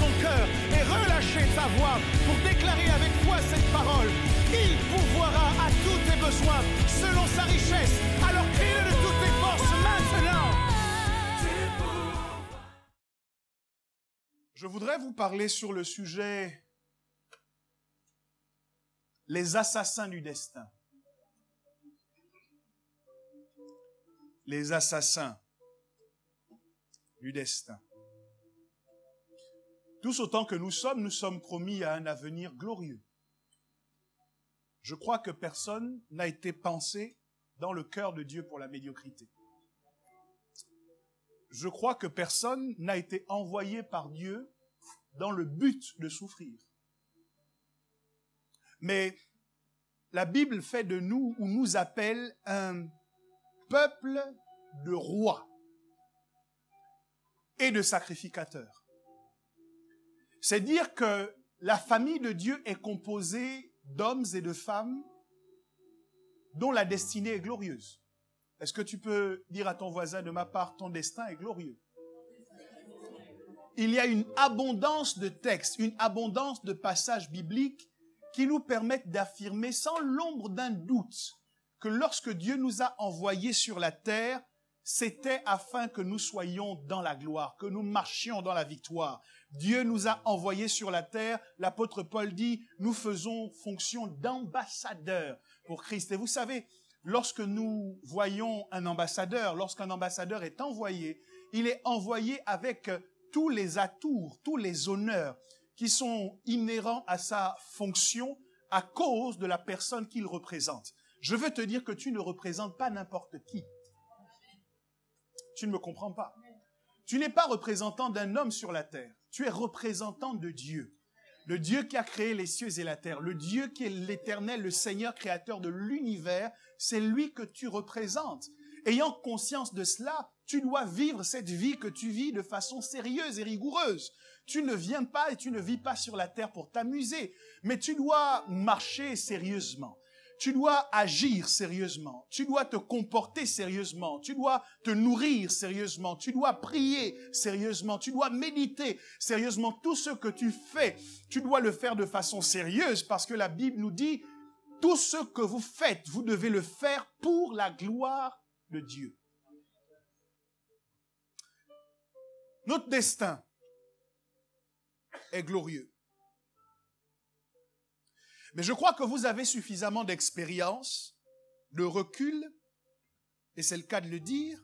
ton cœur et relâcher ta voix pour déclarer avec foi cette parole. Il pourvoira à tous tes besoins selon sa richesse. Alors crie-le de toutes tes forces maintenant. Je voudrais vous parler sur le sujet les assassins du destin. Les assassins du destin. Tous autant que nous sommes promis à un avenir glorieux. Je crois que personne n'a été pensé dans le cœur de Dieu pour la médiocrité. Je crois que personne n'a été envoyé par Dieu dans le but de souffrir. Mais la Bible fait de nous, ou nous appelle, un peuple de rois et de sacrificateurs. C'est dire que la famille de Dieu est composée d'hommes et de femmes dont la destinée est glorieuse. Est-ce que tu peux dire à ton voisin, de ma part, ton destin est glorieux? Il y a une abondance de textes, une abondance de passages bibliques qui nous permettent d'affirmer sans l'ombre d'un doute que lorsque Dieu nous a envoyés sur la terre, c'était afin que nous soyons dans la gloire, que nous marchions dans la victoire. Dieu nous a envoyés sur la terre. L'apôtre Paul dit, nous faisons fonction d'ambassadeurs pour Christ. Et vous savez, lorsque nous voyons un ambassadeur, lorsqu'un ambassadeur est envoyé, il est envoyé avec tous les atours, tous les honneurs qui sont inhérents à sa fonction à cause de la personne qu'il représente. Je veux te dire que tu ne représentes pas n'importe qui. Tu ne me comprends pas. Tu n'es pas représentant d'un homme sur la terre. Tu es représentant de Dieu. Le Dieu qui a créé les cieux et la terre. Le Dieu qui est l'Éternel, le Seigneur créateur de l'univers. C'est lui que tu représentes. Ayant conscience de cela, tu dois vivre cette vie que tu vis de façon sérieuse et rigoureuse. Tu ne viens pas et tu ne vis pas sur la terre pour t'amuser, mais tu dois marcher sérieusement. Tu dois agir sérieusement, tu dois te comporter sérieusement, tu dois te nourrir sérieusement, tu dois prier sérieusement, tu dois méditer sérieusement. Tout ce que tu fais, tu dois le faire de façon sérieuse parce que la Bible nous dit, tout ce que vous faites, vous devez le faire pour la gloire de Dieu. Notre destin est glorieux. Mais je crois que vous avez suffisamment d'expérience, de recul, et c'est le cas de le dire,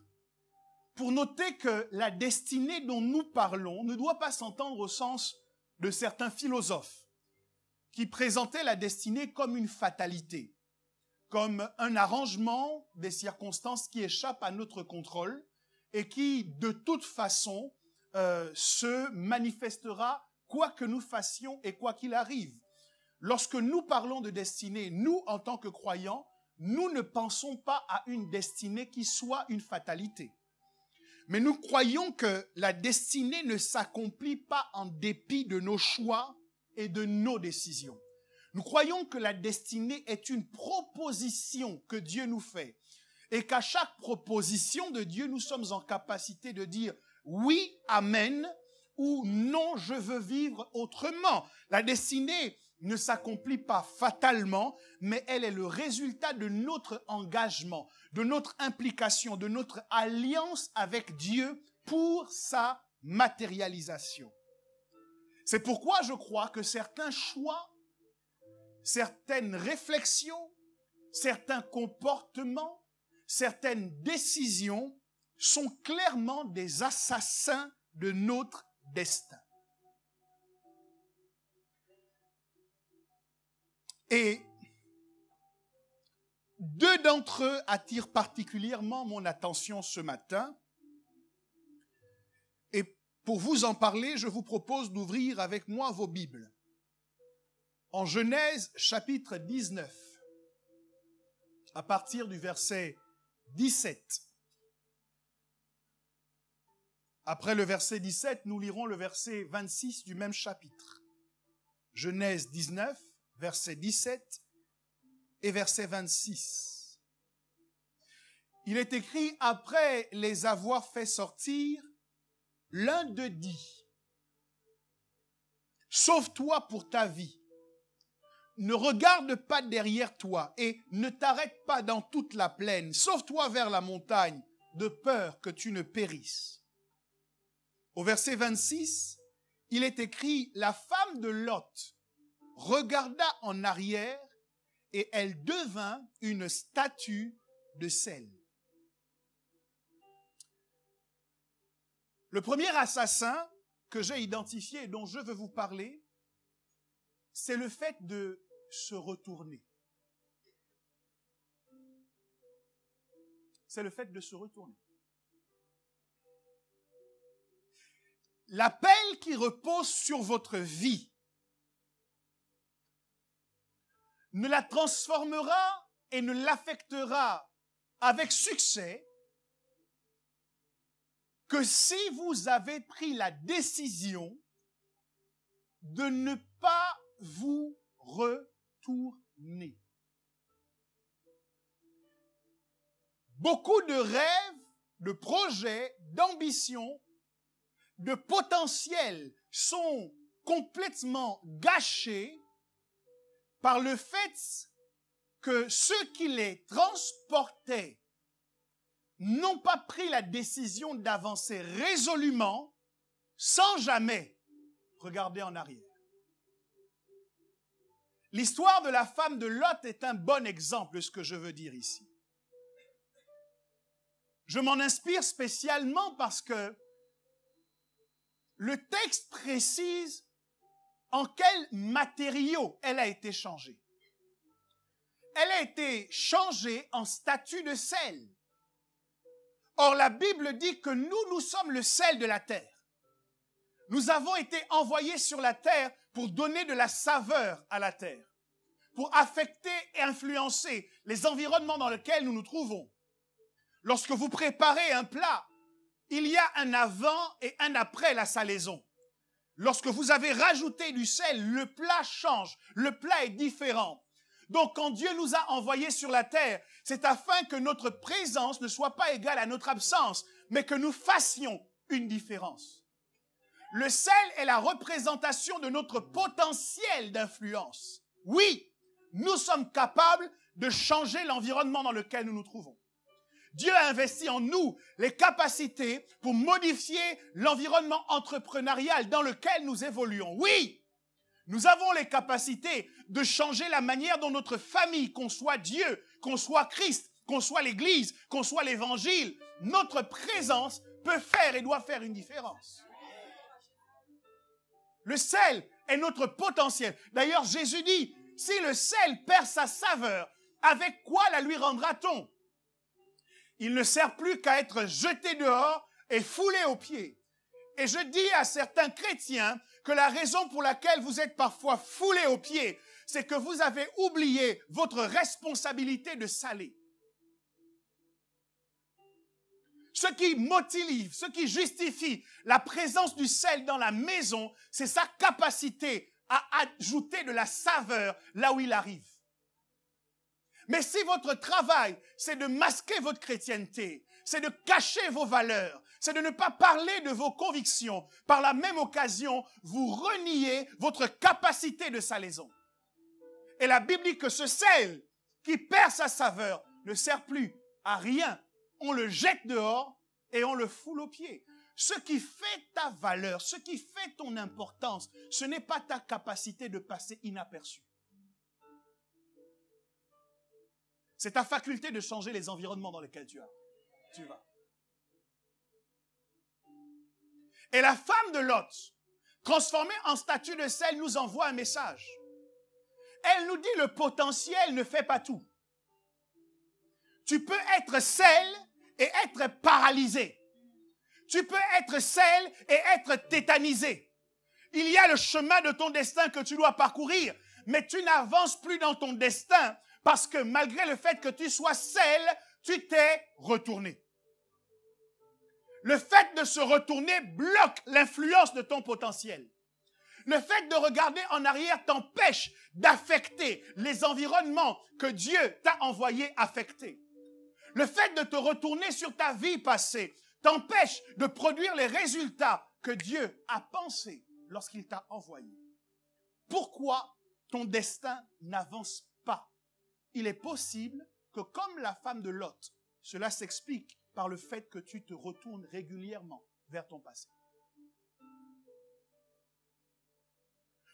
pour noter que la destinée dont nous parlons ne doit pas s'entendre au sens de certains philosophes qui présentaient la destinée comme une fatalité, comme un arrangement des circonstances qui échappent à notre contrôle et qui, de toute façon, se manifestera quoi que nous fassions et quoi qu'il arrive. Lorsque nous parlons de destinée, nous, en tant que croyants, nous ne pensons pas à une destinée qui soit une fatalité. Mais nous croyons que la destinée ne s'accomplit pas en dépit de nos choix et de nos décisions. Nous croyons que la destinée est une proposition que Dieu nous fait et qu'à chaque proposition de Dieu, nous sommes en capacité de dire oui, amen, ou non, je veux vivre autrement. La destinée ne s'accomplit pas fatalement, mais elle est le résultat de notre engagement, de notre implication, de notre alliance avec Dieu pour sa matérialisation. C'est pourquoi je crois que certains choix, certaines réflexions, certains comportements, certaines décisions sont clairement des assassins de notre destin. Et deux d'entre eux attirent particulièrement mon attention ce matin. Et pour vous en parler, je vous propose d'ouvrir avec moi vos Bibles. En Genèse, chapitre 19, à partir du verset 17. Après le verset 17, nous lirons le verset 26 du même chapitre. Genèse 19, verset 17 et verset 26. Il est écrit, après les avoir fait sortir, l'un d'eux dit, Sauve-toi pour ta vie. Ne regarde pas derrière toi et ne t'arrête pas dans toute la plaine. Sauve-toi vers la montagne, de peur que tu ne périsses. Au verset 26, il est écrit, la femme de Lot regarda en arrière et elle devint une statue de sel. Le premier assassin que j'ai identifié et dont je veux vous parler, c'est le fait de se retourner. C'est le fait de se retourner. L'appel qui repose sur votre vie ne la transformera et ne l'affectera avec succès que si vous avez pris la décision de ne pas vous retourner. Beaucoup de rêves, de projets, d'ambitions, de potentiel sont complètement gâchés par le fait que ceux qui les transportaient n'ont pas pris la décision d'avancer résolument sans jamais regarder en arrière. L'histoire de la femme de Lot est un bon exemple de ce que je veux dire ici. Je m'en inspire spécialement parce que le texte précise en quels matériaux elle a été changée. Elle a été changée en statue de sel. Or, la Bible dit que nous sommes le sel de la terre. Nous avons été envoyés sur la terre pour donner de la saveur à la terre, pour affecter et influencer les environnements dans lesquels nous nous trouvons. Lorsque vous préparez un plat, il y a un avant et un après la salaison. Lorsque vous avez rajouté du sel, le plat change, le plat est différent. Donc quand Dieu nous a envoyés sur la terre, c'est afin que notre présence ne soit pas égale à notre absence, mais que nous fassions une différence. Le sel est la représentation de notre potentiel d'influence. Oui, nous sommes capables de changer l'environnement dans lequel nous nous trouvons. Dieu a investi en nous les capacités pour modifier l'environnement entrepreneurial dans lequel nous évoluons. Oui, nous avons les capacités de changer la manière dont notre famille conçoit Dieu, conçoit Christ, conçoit l'Église, conçoit l'Évangile. Notre présence peut faire et doit faire une différence. Le sel est notre potentiel. D'ailleurs, Jésus dit, si le sel perd sa saveur, avec quoi la lui rendra-t-on? Il ne sert plus qu'à être jeté dehors et foulé aux pieds. Et je dis à certains chrétiens que la raison pour laquelle vous êtes parfois foulés aux pieds, c'est que vous avez oublié votre responsabilité de saler. Ce qui motive, ce qui justifie la présence du sel dans la maison, c'est sa capacité à ajouter de la saveur là où il arrive. Mais si votre travail, c'est de masquer votre chrétienté, c'est de cacher vos valeurs, c'est de ne pas parler de vos convictions, par la même occasion, vous reniez votre capacité de salaison. Et la Bible dit que ce sel qui perd sa saveur ne sert plus à rien. On le jette dehors et on le foule aux pieds. Ce qui fait ta valeur, ce qui fait ton importance, ce n'est pas ta capacité de passer inaperçu. C'est ta faculté de changer les environnements dans lesquels tu vas. Et la femme de Lot, transformée en statue de sel, nous envoie un message. Elle nous dit le potentiel ne fait pas tout. Tu peux être sel et être paralysé. Tu peux être sel et être tétanisé. Il y a le chemin de ton destin que tu dois parcourir, mais tu n'avances plus dans ton destin parce que malgré le fait que tu sois sel, tu t'es retourné. Le fait de se retourner bloque l'influence de ton potentiel. Le fait de regarder en arrière t'empêche d'affecter les environnements que Dieu t'a envoyé affecter. Le fait de te retourner sur ta vie passée t'empêche de produire les résultats que Dieu a pensés lorsqu'il t'a envoyé. pourquoi ton destin n'avance pas. Il est possible que, comme la femme de Lot, cela s'explique par le fait que tu te retournes régulièrement vers ton passé.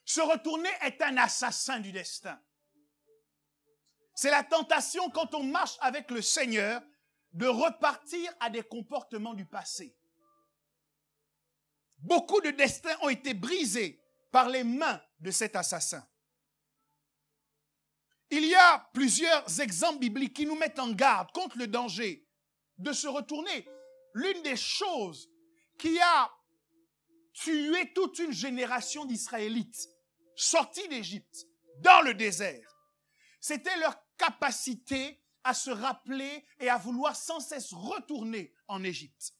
Se retourner est un assassin du destin. C'est la tentation quand on marche avec le Seigneur de repartir à des comportements du passé. Beaucoup de destins ont été brisés par les mains de cet assassin. Il y a plusieurs exemples bibliques qui nous mettent en garde contre le danger de se retourner. L'une des choses qui a tué toute une génération d'Israélites sortis d'Égypte, dans le désert, c'était leur capacité à se rappeler et à vouloir sans cesse retourner en Égypte.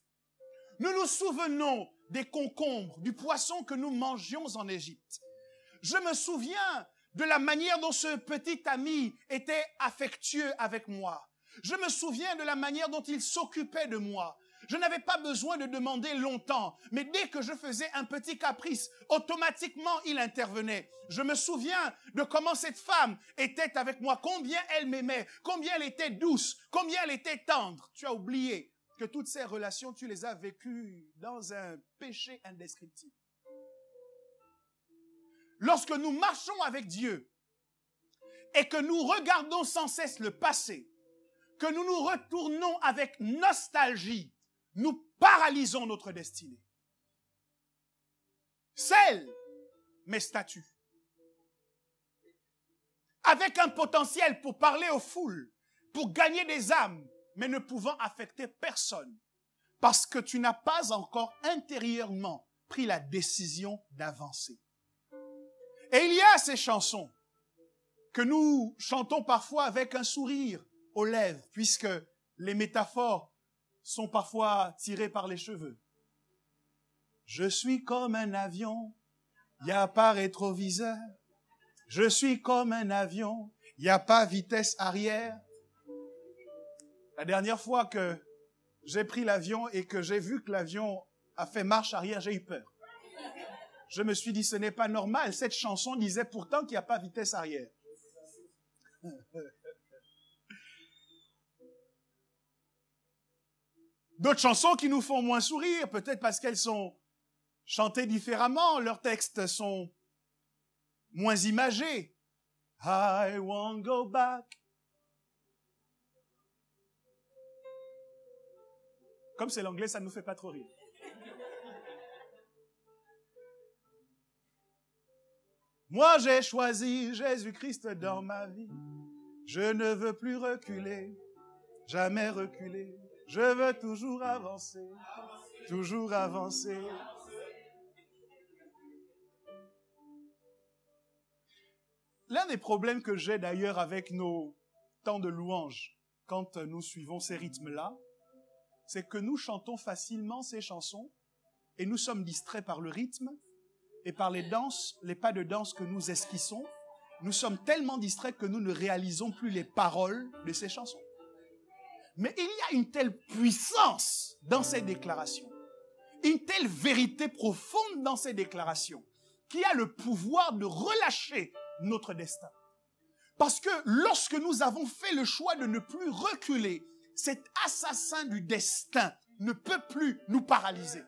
Nous nous souvenons des concombres, du poisson que nous mangions en Égypte. Je me souviens de la manière dont ce petit ami était affectueux avec moi. Je me souviens de la manière dont il s'occupait de moi. Je n'avais pas besoin de demander longtemps, mais dès que je faisais un petit caprice, automatiquement il intervenait. Je me souviens de comment cette femme était avec moi, combien elle m'aimait, combien elle était douce, combien elle était tendre. Tu as oublié que toutes ces relations, tu les as vécues dans un péché indescriptible. Lorsque nous marchons avec Dieu et que nous regardons sans cesse le passé, que nous nous retournons avec nostalgie, nous paralysons notre destinée. Scelle mes statuts. Avec un potentiel pour parler aux foules, pour gagner des âmes, mais ne pouvant affecter personne, parce que tu n'as pas encore intérieurement pris la décision d'avancer. Et il y a ces chansons que nous chantons parfois avec un sourire aux lèvres, puisque les métaphores sont parfois tirées par les cheveux. Je suis comme un avion, il n'y a pas rétroviseur. Je suis comme un avion, il n'y a pas vitesse arrière. La dernière fois que j'ai pris l'avion et que j'ai vu que l'avion a fait marche arrière, j'ai eu peur. Je me suis dit, ce n'est pas normal. Cette chanson disait pourtant qu'il n'y a pas vitesse arrière. D'autres chansons qui nous font moins sourire, peut-être parce qu'elles sont chantées différemment, leurs textes sont moins imagés. I won't go back. Comme c'est l'anglais, ça ne nous fait pas trop rire. Moi, j'ai choisi Jésus-Christ dans ma vie. Je ne veux plus reculer, jamais reculer. Je veux toujours avancer, toujours avancer. L'un des problèmes que j'ai d'ailleurs avec nos temps de louange, quand nous suivons ces rythmes-là, c'est que nous chantons facilement ces chansons et nous sommes distraits par le rythme et par les danses, les pas de danse que nous esquissons. Nous sommes tellement distraits que nous ne réalisons plus les paroles de ces chansons. Mais il y a une telle puissance dans ces déclarations, une telle vérité profonde dans ces déclarations, qui a le pouvoir de relâcher notre destin. Parce que lorsque nous avons fait le choix de ne plus reculer, cet assassin du destin ne peut plus nous paralyser.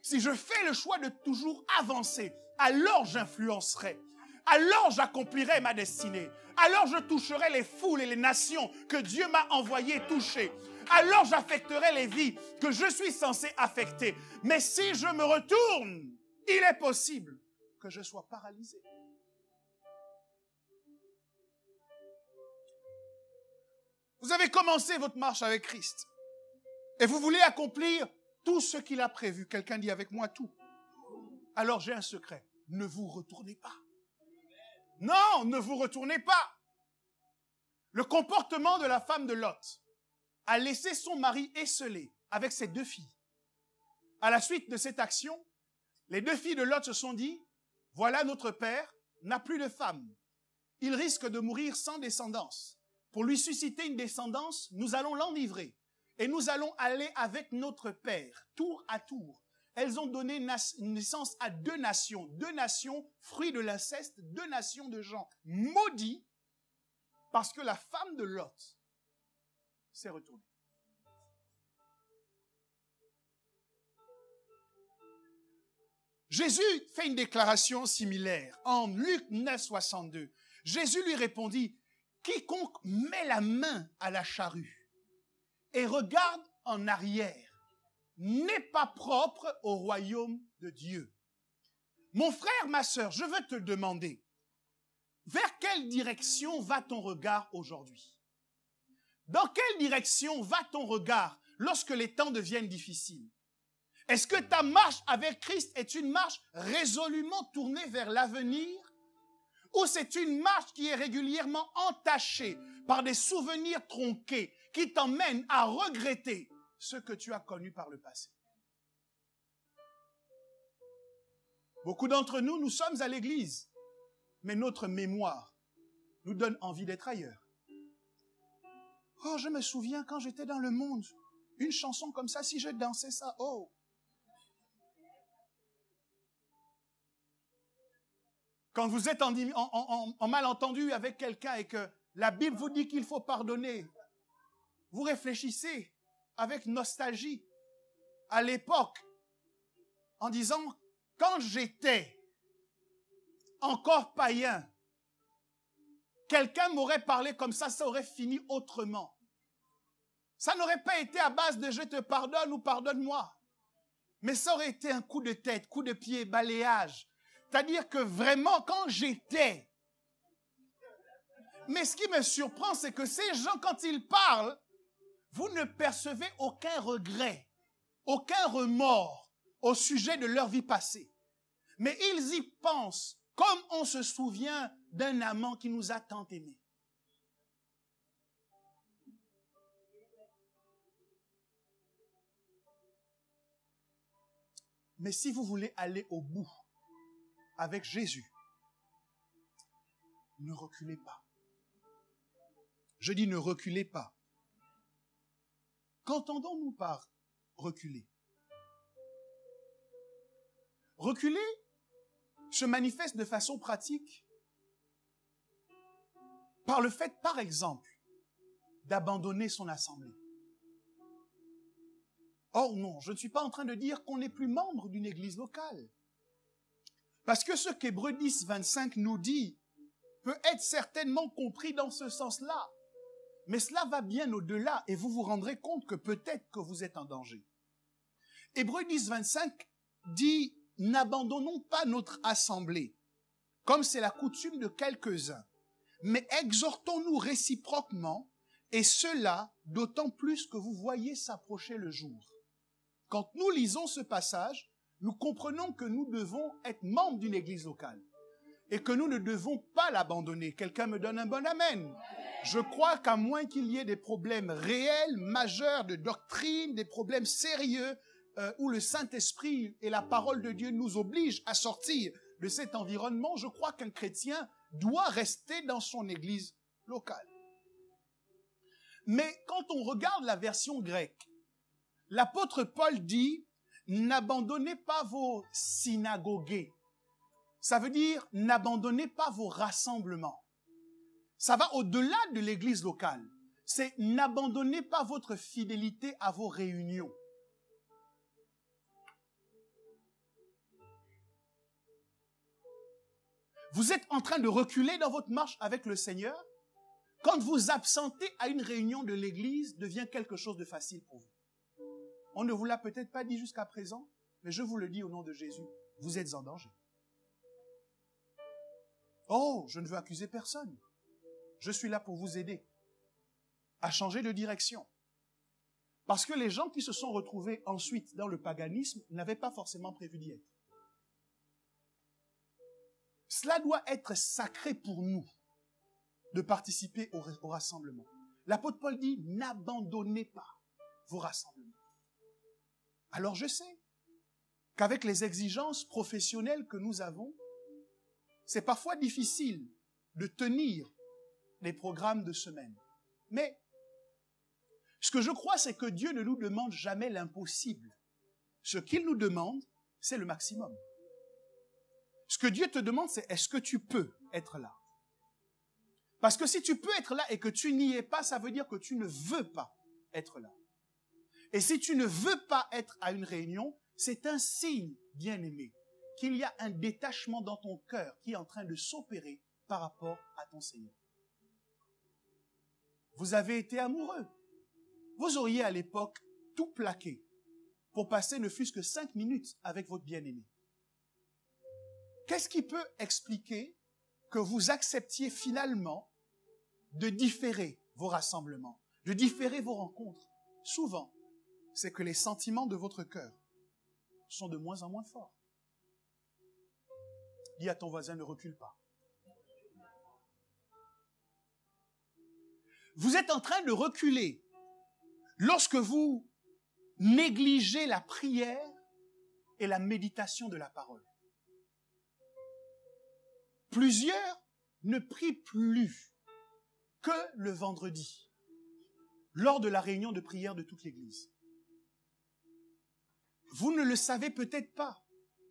Si je fais le choix de toujours avancer, alors j'influencerai, alors j'accomplirai ma destinée, alors je toucherai les foules et les nations que Dieu m'a envoyées toucher, alors j'affecterai les vies que je suis censé affecter. Mais si je me retourne, il est possible que je sois paralysé. Vous avez commencé votre marche avec Christ et vous voulez accomplir tout ce qu'il a prévu. Quelqu'un dit avec moi tout. Alors j'ai un secret. Ne vous retournez pas. Non, ne vous retournez pas. Le comportement de la femme de Lot a laissé son mari esseulé avec ses deux filles. À la suite de cette action, les deux filles de Lot se sont dit, voilà notre père n'a plus de femme. Il risque de mourir sans descendance. Pour lui susciter une descendance, nous allons l'enivrer. Et nous allons aller avec notre père, tour à tour, elles ont donné naissance à 2 nations. 2 nations, fruits de l'inceste, 2 nations de gens maudits, parce que la femme de Lot s'est retournée. Jésus fait une déclaration similaire en Luc 9, 62. Jésus lui répondit, « Quiconque met la main à la charrue et regarde en arrière n'est pas propre au royaume de Dieu. » Mon frère, ma sœur, je veux te demander, vers quelle direction va ton regard aujourd'hui? Dans quelle direction va ton regard lorsque les temps deviennent difficiles? Est-ce que ta marche avec Christ est une marche résolument tournée vers l'avenir? Ou c'est une marche qui est régulièrement entachée par des souvenirs tronqués qui t'emmènent à regretter ce que tu as connu par le passé? Beaucoup d'entre nous, nous sommes à l'église, mais notre mémoire nous donne envie d'être ailleurs. Oh, je me souviens quand j'étais dans le monde, une chanson comme ça, si je dansais ça, oh! Quand vous êtes en malentendu avec quelqu'un et que la Bible vous dit qu'il faut pardonner, vous réfléchissez avec nostalgie à l'époque en disant, quand j'étais encore païen, quelqu'un m'aurait parlé comme ça aurait fini autrement. Ça n'aurait pas été à base de je te pardonne ou pardonne-moi, mais ça aurait été un coup de tête, coup de pied, balayage. C'est-à-dire que vraiment, quand j'étais... Mais ce qui me surprend, c'est que ces gens, quand ils parlent, vous ne percevez aucun regret, aucun remords au sujet de leur vie passée. Mais ils y pensent comme on se souvient d'un amant qui nous a tant aimés. Mais si vous voulez aller au bout avec Jésus, ne reculez pas. Je dis ne reculez pas. Qu'entendons-nous par reculer? Reculer se manifeste de façon pratique par le fait, par exemple, d'abandonner son assemblée. Or non, je ne suis pas en train de dire qu'on n'est plus membre d'une église locale. Parce que ce qu'Hébreux 10, 25 nous dit peut être certainement compris dans ce sens-là. Mais cela va bien au-delà et vous vous rendrez compte que peut-être que vous êtes en danger. Hébreux 10, 25 dit « N'abandonnons pas notre assemblée, comme c'est la coutume de quelques-uns, mais exhortons-nous réciproquement, et cela d'autant plus que vous voyez s'approcher le jour. » Quand nous lisons ce passage, nous comprenons que nous devons être membres d'une église locale et que nous ne devons pas l'abandonner. Quelqu'un me donne un bon amen. Je crois qu'à moins qu'il y ait des problèmes réels, majeurs de doctrine, des problèmes sérieux où le Saint-Esprit et la parole de Dieu nous obligent à sortir de cet environnement, je crois qu'un chrétien doit rester dans son église locale. Mais quand on regarde la version grecque, l'apôtre Paul dit « N'abandonnez pas vos synagogues ». Ça veut dire « N'abandonnez pas vos rassemblements ». Ça va au-delà de l'église locale. C'est « N'abandonnez pas votre fidélité à vos réunions ». Vous êtes en train de reculer dans votre marche avec le Seigneur. Quand vous absentez à une réunion de l'église, devient quelque chose de facile pour vous. On ne vous l'a peut-être pas dit jusqu'à présent, mais je vous le dis au nom de Jésus, vous êtes en danger. Oh, je ne veux accuser personne. Je suis là pour vous aider à changer de direction. Parce que les gens qui se sont retrouvés ensuite dans le paganisme n'avaient pas forcément prévu d'y être. Cela doit être sacré pour nous de participer au rassemblement. L'apôtre Paul dit, n'abandonnez pas vos rassemblements. Alors je sais qu'avec les exigences professionnelles que nous avons, c'est parfois difficile de tenir les programmes de semaine. Mais ce que je crois, c'est que Dieu ne nous demande jamais l'impossible. Ce qu'il nous demande, c'est le maximum. Ce que Dieu te demande, c'est est-ce que tu peux être là? Parce que si tu peux être là et que tu n'y es pas, ça veut dire que tu ne veux pas être là. Et si tu ne veux pas être à une réunion, c'est un signe, bien-aimé, qu'il y a un détachement dans ton cœur qui est en train de s'opérer par rapport à ton Seigneur. Vous avez été amoureux. Vous auriez à l'époque tout plaqué pour passer ne fût-ce que 5 minutes avec votre bien-aimé. Qu'est-ce qui peut expliquer que vous acceptiez finalement de différer vos rassemblements, de différer vos rencontres? Souvent, c'est que les sentiments de votre cœur sont de moins en moins forts. Dis à ton voisin, ne recule pas. Vous êtes en train de reculer lorsque vous négligez la prière et la méditation de la parole. Plusieurs ne prient plus que le vendredi, lors de la réunion de prière de toute l'Église. Vous ne le savez peut-être pas,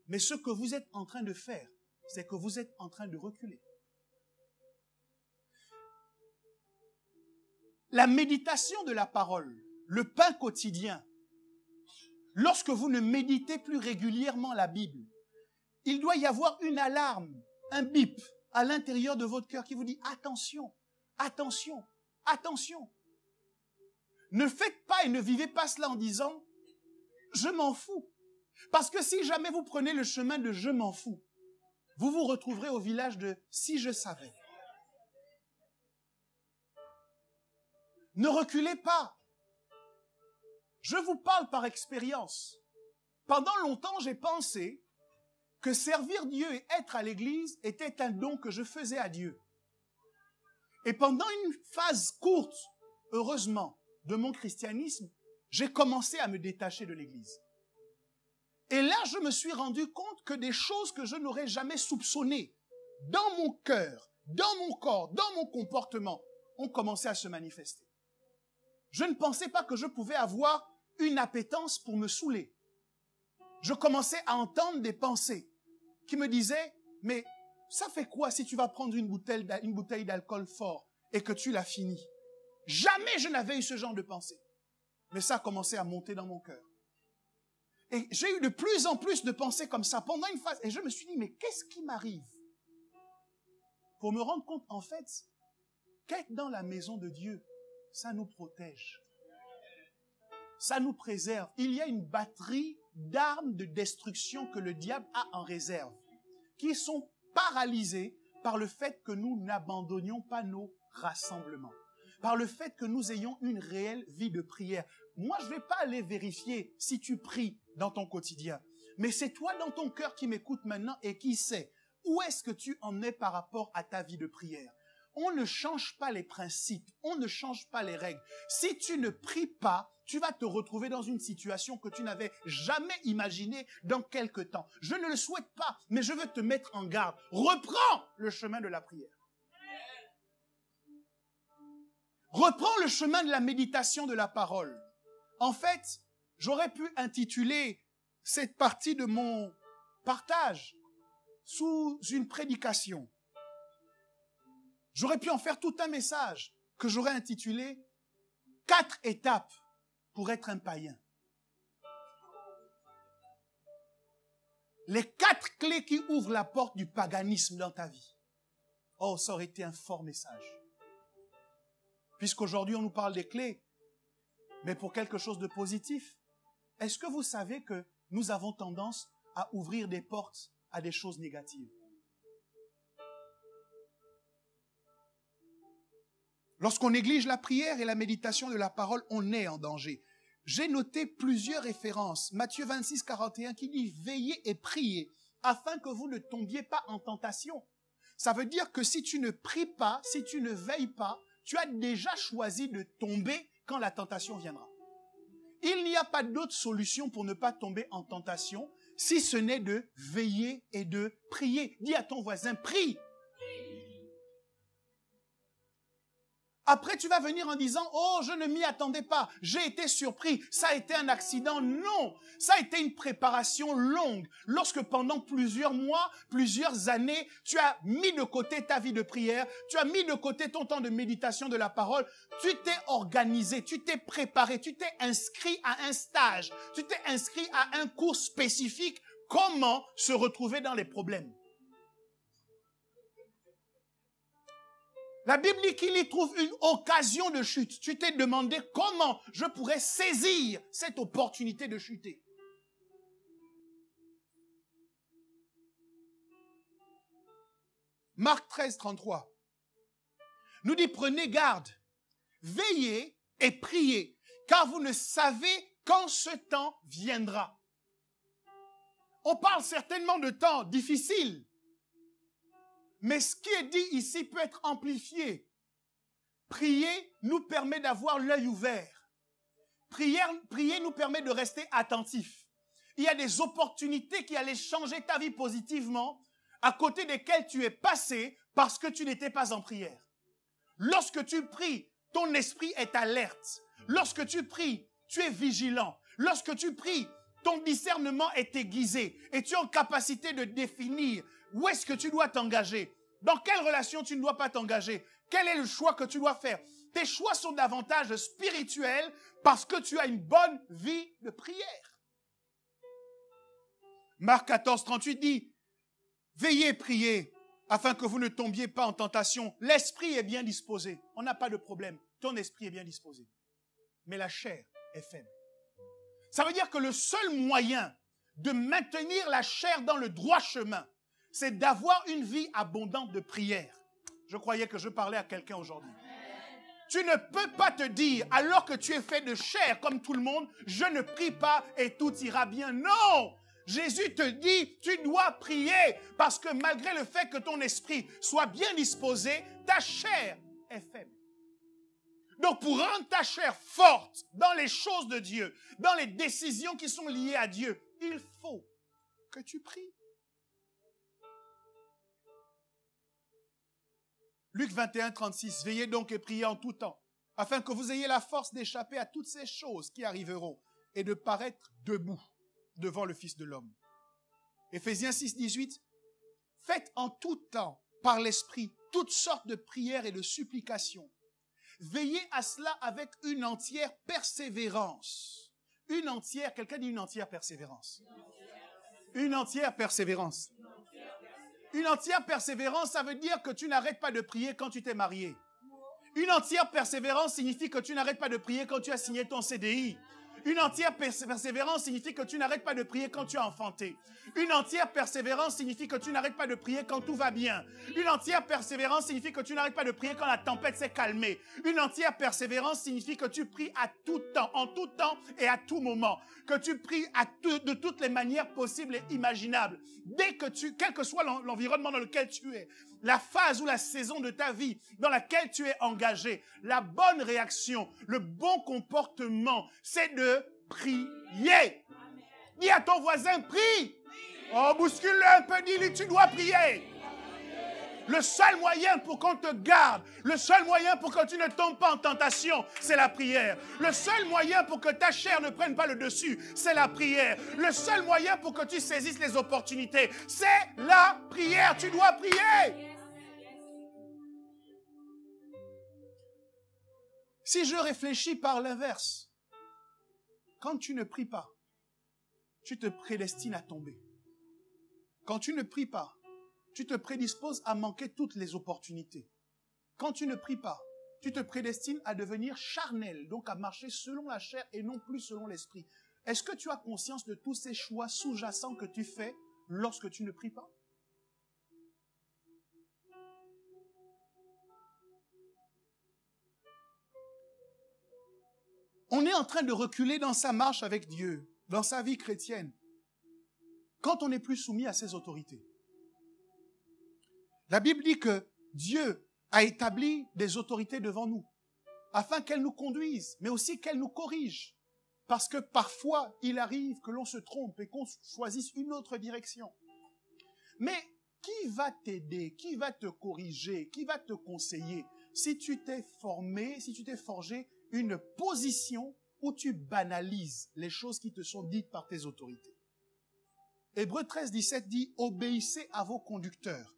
mais ce que vous êtes en train de faire, c'est que vous êtes en train de reculer. La méditation de la parole, le pain quotidien, lorsque vous ne méditez plus régulièrement la Bible, il doit y avoir une alarme, un bip à l'intérieur de votre cœur qui vous dit attention, attention, attention. Ne faites pas et ne vivez pas cela en disant je m'en fous. Parce que si jamais vous prenez le chemin de je m'en fous, vous vous retrouverez au village de si je savais. Ne reculez pas. Je vous parle par expérience. Pendant longtemps, j'ai pensé que servir Dieu et être à l'église était un don que je faisais à Dieu. Et pendant une phase courte, heureusement, de mon christianisme, j'ai commencé à me détacher de l'église. Et là, je me suis rendu compte que des choses que je n'aurais jamais soupçonnées dans mon cœur, dans mon corps, dans mon comportement, ont commencé à se manifester. Je ne pensais pas que je pouvais avoir une appétence pour me saouler. Je commençais à entendre des pensées qui me disaient, mais ça fait quoi si tu vas prendre une bouteille d'alcool fort et que tu l'as finie? Jamais je n'avais eu ce genre de pensée. Mais ça a commencé à monter dans mon cœur. Et j'ai eu de plus en plus de pensées comme ça pendant une phase. Et je me suis dit, mais qu'est-ce qui m'arrive? Pour me rendre compte, en fait, qu'être dans la maison de Dieu, ça nous protège. Ça nous préserve. Il y a une batterie d'armes de destruction que le diable a en réserve, qui sont paralysées par le fait que nous n'abandonnions pas nos rassemblements, par le fait que nous ayons une réelle vie de prière. Moi, je ne vais pas aller vérifier si tu pries dans ton quotidien, mais c'est toi dans ton cœur qui m'écoute maintenant et qui sait où est-ce que tu en es par rapport à ta vie de prière. On ne change pas les principes, on ne change pas les règles. Si tu ne pries pas, tu vas te retrouver dans une situation que tu n'avais jamais imaginée dans quelque temps. Je ne le souhaite pas, mais je veux te mettre en garde. Reprends le chemin de la prière. Reprends le chemin de la méditation de la parole. En fait, j'aurais pu intituler cette partie de mon partage sous une prédication. J'aurais pu en faire tout un message que j'aurais intitulé « 4 étapes pour être un païen ». Les 4 clés qui ouvrent la porte du paganisme dans ta vie. Oh, ça aurait été un fort message. Puisqu'aujourd'hui, on nous parle des clés, mais pour quelque chose de positif. Est-ce que vous savez que nous avons tendance à ouvrir des portes à des choses négatives? Lorsqu'on néglige la prière et la méditation de la parole, on est en danger. J'ai noté plusieurs références. Matthieu 26, 41 qui dit « Veillez et priez afin que vous ne tombiez pas en tentation ». Ça veut dire que si tu ne pries pas, si tu ne veilles pas, tu as déjà choisi de tomber quand la tentation viendra. Il n'y a pas d'autre solution pour ne pas tomber en tentation si ce n'est de veiller et de prier. Dis à ton voisin, prie. Après, tu vas venir en disant, oh, je ne m'y attendais pas, j'ai été surpris, ça a été un accident. Non, ça a été une préparation longue. Lorsque pendant plusieurs mois, plusieurs années, tu as mis de côté ta vie de prière, tu as mis de côté ton temps de méditation de la parole, tu t'es organisé, tu t'es préparé, tu t'es inscrit à un stage, tu t'es inscrit à un cours spécifique. Comment se retrouver dans les problèmes? La Bible dit qu'il y trouve une occasion de chute. Tu t'es demandé comment je pourrais saisir cette opportunité de chuter. Marc 13, 33 nous dit, prenez garde, veillez et priez, car vous ne savez quand ce temps viendra. On parle certainement de temps difficiles. Mais ce qui est dit ici peut être amplifié. Prier nous permet d'avoir l'œil ouvert. Prier nous permet de rester attentif. Il y a des opportunités qui allaient changer ta vie positivement, à côté desquelles tu es passé parce que tu n'étais pas en prière. Lorsque tu pries, ton esprit est alerte. Lorsque tu pries, tu es vigilant. Lorsque tu pries, ton discernement est aiguisé et tu es en capacité de définir où est-ce que tu dois t'engager? Dans quelle relation tu ne dois pas t'engager? Quel est le choix que tu dois faire? Tes choix sont davantage spirituels parce que tu as une bonne vie de prière. Marc 14, 38 dit, « Veillez et priez afin que vous ne tombiez pas en tentation. L'esprit est bien disposé. » On n'a pas de problème. Ton esprit est bien disposé. Mais la chair est faible. Ça veut dire que le seul moyen de maintenir la chair dans le droit chemin, c'est d'avoir une vie abondante de prière. Je croyais que je parlais à quelqu'un aujourd'hui. Tu ne peux pas te dire, alors que tu es fait de chair comme tout le monde, je ne prie pas et tout ira bien. Non! Jésus te dit, tu dois prier parce que malgré le fait que ton esprit soit bien disposé, ta chair est faible. Donc pour rendre ta chair forte dans les choses de Dieu, dans les décisions qui sont liées à Dieu, il faut que tu pries. Luc 21, 36, veillez donc et priez en tout temps, afin que vous ayez la force d'échapper à toutes ces choses qui arriveront et de paraître debout devant le Fils de l'homme. Éphésiens 6, 18, faites en tout temps, par l'Esprit, toutes sortes de prières et de supplications. Veillez à cela avec une entière persévérance. Une entière, quelqu'un dit une entière persévérance. Une entière persévérance. Une entière persévérance, ça veut dire que tu n'arrêtes pas de prier quand tu t'es marié. Une entière persévérance signifie que tu n'arrêtes pas de prier quand tu as signé ton CDI. Une entière persévérance signifie que tu n'arrêtes pas de prier quand tu as enfanté. Une entière persévérance signifie que tu n'arrêtes pas de prier quand tout va bien. Une entière persévérance signifie que tu n'arrêtes pas de prier quand la tempête s'est calmée. Une entière persévérance signifie que tu pries à tout temps, en tout temps et à tout moment. Que tu pries de toutes les manières possibles et imaginables. Dès que quel que soit l'environnement dans lequel tu es, la phase ou la saison de ta vie dans laquelle tu es engagé, la bonne réaction, le bon comportement, c'est de prier. Dis à ton voisin, prie. Oh, bouscule-le un peu, dis-lui, tu dois prier. Le seul moyen pour qu'on te garde, le seul moyen pour que tu ne tombes pas en tentation, c'est la prière. Le seul moyen pour que ta chair ne prenne pas le dessus, c'est la prière. Le seul moyen pour que tu saisisses les opportunités, c'est la prière. Tu dois prier. Si je réfléchis par l'inverse, quand tu ne pries pas, tu te prédestines à tomber. Quand tu ne pries pas, tu te prédisposes à manquer toutes les opportunités. Quand tu ne pries pas, tu te prédestines à devenir charnel, donc à marcher selon la chair et non plus selon l'esprit. Est-ce que tu as conscience de tous ces choix sous-jacents que tu fais lorsque tu ne pries pas? On est en train de reculer dans sa marche avec Dieu, dans sa vie chrétienne, quand on n'est plus soumis à ses autorités. La Bible dit que Dieu a établi des autorités devant nous, afin qu'elles nous conduisent, mais aussi qu'elles nous corrigent. Parce que parfois, il arrive que l'on se trompe et qu'on choisisse une autre direction. Mais qui va t'aider, qui va te corriger, qui va te conseiller? si tu t'es formé, si tu t'es forgé une position où tu banalises les choses qui te sont dites par tes autorités. Hébreux 13, 17 dit « Obéissez à vos conducteurs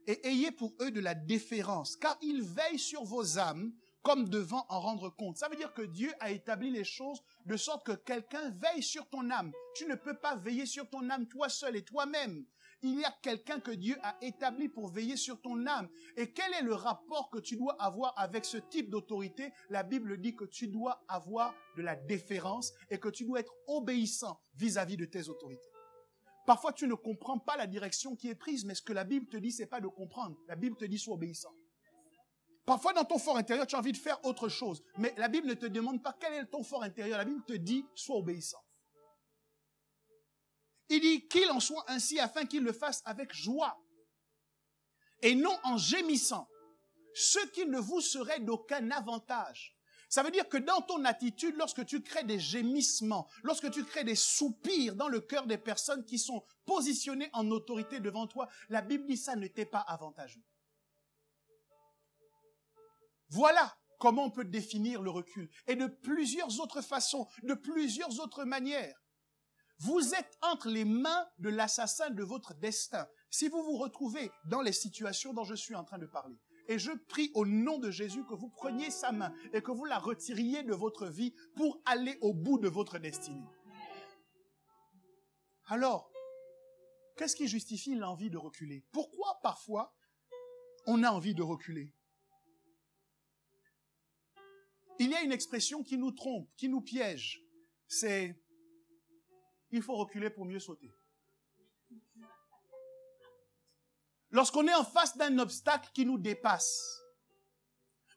et ayez pour eux de la déférence, car ils veillent sur vos âmes comme devant en rendre compte. » Ça veut dire que Dieu a établi les choses de sorte que quelqu'un veille sur ton âme. Tu ne peux pas veiller sur ton âme toi seul et toi-même. Il y a quelqu'un que Dieu a établi pour veiller sur ton âme. Et quel est le rapport que tu dois avoir avec ce type d'autorité? La Bible dit que tu dois avoir de la déférence et que tu dois être obéissant vis-à-vis de tes autorités. Parfois, tu ne comprends pas la direction qui est prise, mais ce que la Bible te dit, c'est pas de comprendre. La Bible te dit, sois obéissant. Parfois, dans ton fort intérieur, tu as envie de faire autre chose. Mais la Bible ne te demande pas quel est ton fort intérieur. La Bible te dit, sois obéissant. Il dit qu'il en soit ainsi afin qu'il le fasse avec joie et non en gémissant, ce qui ne vous serait d'aucun avantage. Ça veut dire que dans ton attitude, lorsque tu crées des gémissements, lorsque tu crées des soupirs dans le cœur des personnes qui sont positionnées en autorité devant toi, la Bible dit ça ne t'est pas avantageux. Voilà comment on peut définir le recul. Et de plusieurs autres façons, de plusieurs autres manières. Vous êtes entre les mains de l'assassin de votre destin. Si vous vous retrouvez dans les situations dont je suis en train de parler, et je prie au nom de Jésus que vous preniez sa main et que vous la retiriez de votre vie pour aller au bout de votre destinée. Alors, qu'est-ce qui justifie l'envie de reculer? Pourquoi parfois on a envie de reculer? Il y a une expression qui nous trompe, qui nous piège. C'est « il faut reculer pour mieux sauter ». Lorsqu'on est en face d'un obstacle qui nous dépasse,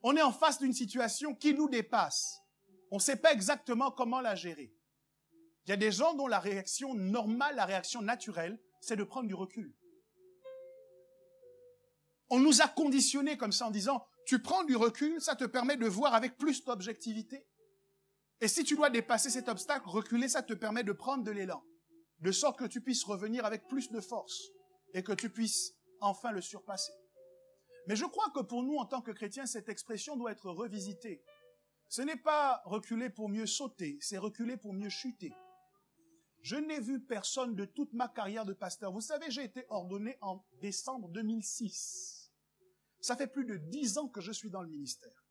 on est en face d'une situation qui nous dépasse, on ne sait pas exactement comment la gérer. Il y a des gens dont la réaction normale, la réaction naturelle, c'est de prendre du recul. On nous a conditionnés comme ça en disant « tu prends du recul, ça te permet de voir avec plus d'objectivité. Et si tu dois dépasser cet obstacle, reculer, ça te permet de prendre de l'élan, de sorte que tu puisses revenir avec plus de force et que tu puisses enfin le surpasser. » Mais je crois que pour nous, en tant que chrétiens, cette expression doit être revisitée. Ce n'est pas reculer pour mieux sauter, c'est reculer pour mieux chuter. Je n'ai vu personne de toute ma carrière de pasteur. Vous savez, j'ai été ordonné en décembre 2006. Ça fait plus de 10 ans que je suis dans le ministère.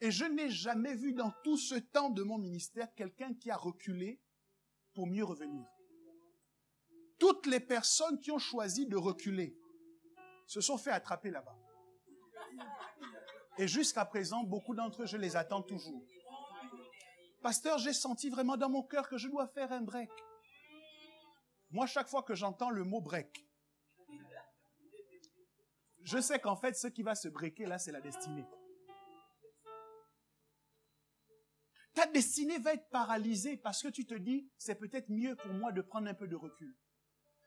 Et je n'ai jamais vu dans tout ce temps de mon ministère quelqu'un qui a reculé pour mieux revenir. Toutes les personnes qui ont choisi de reculer se sont fait attraper là-bas. Et jusqu'à présent, beaucoup d'entre eux, je les attends toujours. Pasteur, j'ai senti vraiment dans mon cœur que je dois faire un break. Moi, chaque fois que j'entends le mot break, je sais qu'en fait, ce qui va se breaker là, c'est la destinée. Ta destinée va être paralysée parce que tu te dis, c'est peut-être mieux pour moi de prendre un peu de recul.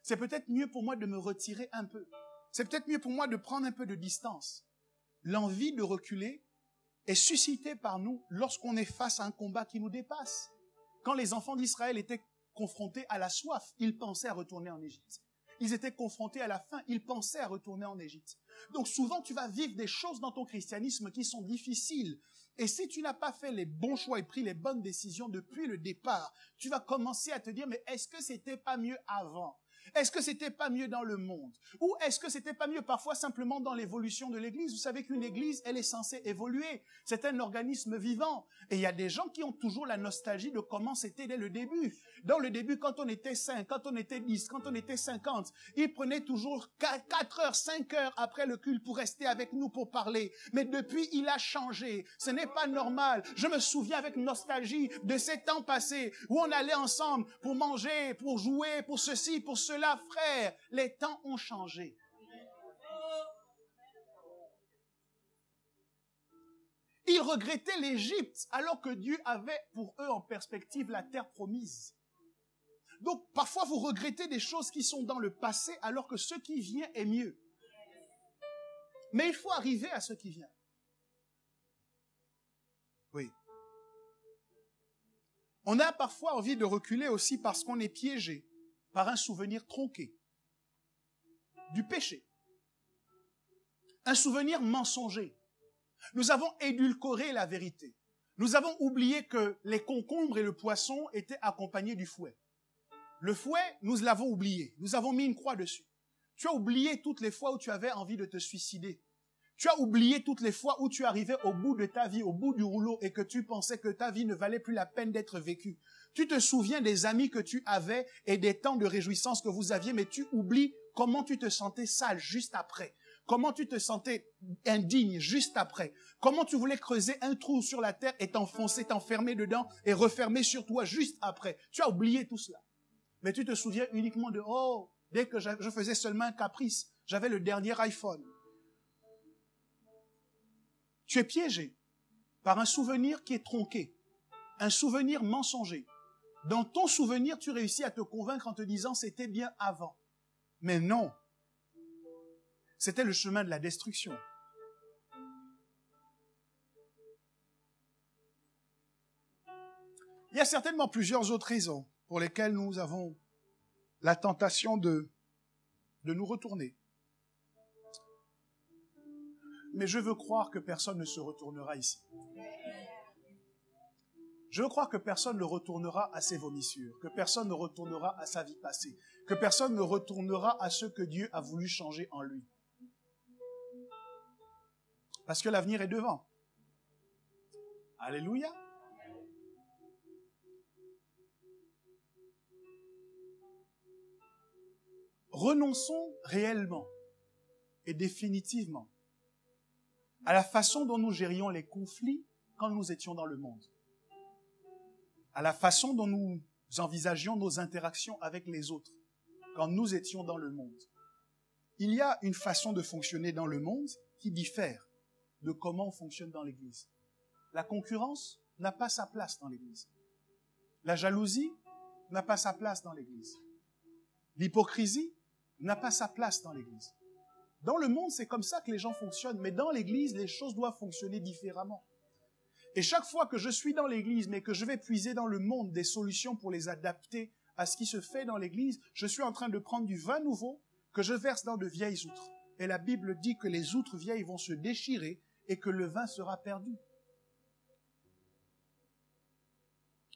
C'est peut-être mieux pour moi de me retirer un peu. C'est peut-être mieux pour moi de prendre un peu de distance. L'envie de reculer est suscitée par nous lorsqu'on est face à un combat qui nous dépasse. Quand les enfants d'Israël étaient confrontés à la soif, ils pensaient à retourner en Égypte. Ils étaient confrontés à la faim, ils pensaient à retourner en Égypte. Donc souvent, tu vas vivre des choses dans ton christianisme qui sont difficiles. Et si tu n'as pas fait les bons choix et pris les bonnes décisions depuis le départ, tu vas commencer à te dire, mais est-ce que c'était pas mieux avant? Est-ce que c'était pas mieux dans le monde? Ou est-ce que c'était pas mieux parfois simplement dans l'évolution de l'Église? Vous savez qu'une Église, elle est censée évoluer. C'est un organisme vivant. Et il y a des gens qui ont toujours la nostalgie de comment c'était dès le début. Dans le début, quand on était 5, quand on était 10, quand on était 50, ils prenaient toujours 4 heures, 5 heures après le culte pour rester avec nous pour parler. Mais depuis, il a changé. Ce n'est pas normal. Je me souviens avec nostalgie de ces temps passés où on allait ensemble pour manger, pour jouer, pour ceci, pour cela. Frère, les temps ont changé. Ils regrettaient l'Égypte alors que Dieu avait pour eux en perspective la terre promise. Donc parfois vous regrettez des choses qui sont dans le passé alors que ce qui vient est mieux. Mais il faut arriver à ce qui vient. Oui. On a parfois envie de reculer aussi parce qu'on est piégé par un souvenir tronqué du péché. Un souvenir mensonger. Nous avons édulcoré la vérité. Nous avons oublié que les concombres et le poisson étaient accompagnés du fouet. Le fouet, nous l'avons oublié. Nous avons mis une croix dessus. Tu as oublié toutes les fois où tu avais envie de te suicider. Tu as oublié toutes les fois où tu arrivais au bout de ta vie, au bout du rouleau, et que tu pensais que ta vie ne valait plus la peine d'être vécue. Tu te souviens des amis que tu avais et des temps de réjouissance que vous aviez, mais tu oublies comment tu te sentais sale juste après. Comment tu te sentais indigne juste après. Comment tu voulais creuser un trou sur la terre et t'enfoncer, t'enfermer dedans et refermer sur toi juste après. Tu as oublié tout cela. Mais tu te souviens uniquement de, oh, dès que je faisais seulement un caprice, j'avais le dernier iPhone. Tu es piégé par un souvenir qui est tronqué, un souvenir mensonger. Dans ton souvenir, tu réussis à te convaincre en te disant c'était bien avant. Mais non. C'était le chemin de la destruction. Il y a certainement plusieurs autres raisons pour lesquelles nous avons la tentation de nous retourner. Mais je veux croire que personne ne se retournera ici. Je veux croire que personne ne retournera à ses vomissures, que personne ne retournera à sa vie passée, que personne ne retournera à ce que Dieu a voulu changer en lui. Parce que l'avenir est devant. Alléluia. Renonçons réellement et définitivement à la façon dont nous gérions les conflits quand nous étions dans le monde, à la façon dont nous envisagions nos interactions avec les autres quand nous étions dans le monde. Il y a une façon de fonctionner dans le monde qui diffère de comment on fonctionne dans l'Église. La concurrence n'a pas sa place dans l'Église. La jalousie n'a pas sa place dans l'Église. L'hypocrisie n'a pas sa place dans l'Église. Dans le monde, c'est comme ça que les gens fonctionnent, mais dans l'Église, les choses doivent fonctionner différemment. Et chaque fois que je suis dans l'Église, mais que je vais puiser dans le monde des solutions pour les adapter à ce qui se fait dans l'Église, je suis en train de prendre du vin nouveau que je verse dans de vieilles outres. Et la Bible dit que les outres vieilles vont se déchirer et que le vin sera perdu.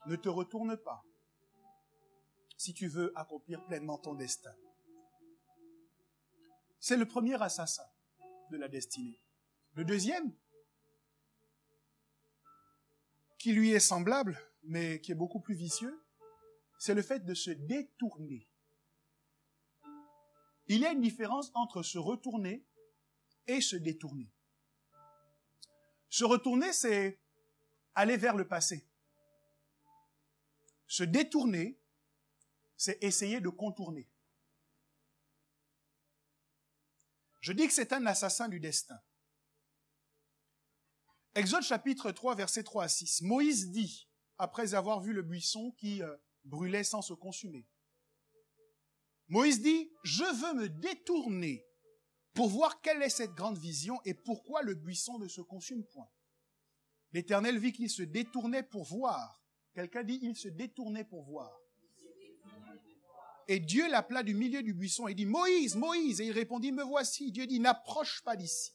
Ne te retourne pas si tu veux accomplir pleinement ton destin. C'est le premier assassin de la destinée. Le deuxième, qui lui est semblable, mais qui est beaucoup plus vicieux, c'est le fait de se détourner. Il y a une différence entre se retourner et se détourner. Se retourner, c'est aller vers le passé. Se détourner, c'est essayer de contourner. Je dis que c'est un assassin du destin. Exode chapitre 3, versets 3 à 6. Moïse dit, après avoir vu le buisson qui brûlait sans se consumer, Moïse dit, je veux me détourner pour voir quelle est cette grande vision et pourquoi le buisson ne se consume point. L'Éternel vit qu'il se détournait pour voir. Quelqu'un dit, il se détournait pour voir. Et Dieu l'appela du milieu du buisson et dit, Moïse, Moïse. Et il répondit, me voici. Dieu dit, n'approche pas d'ici.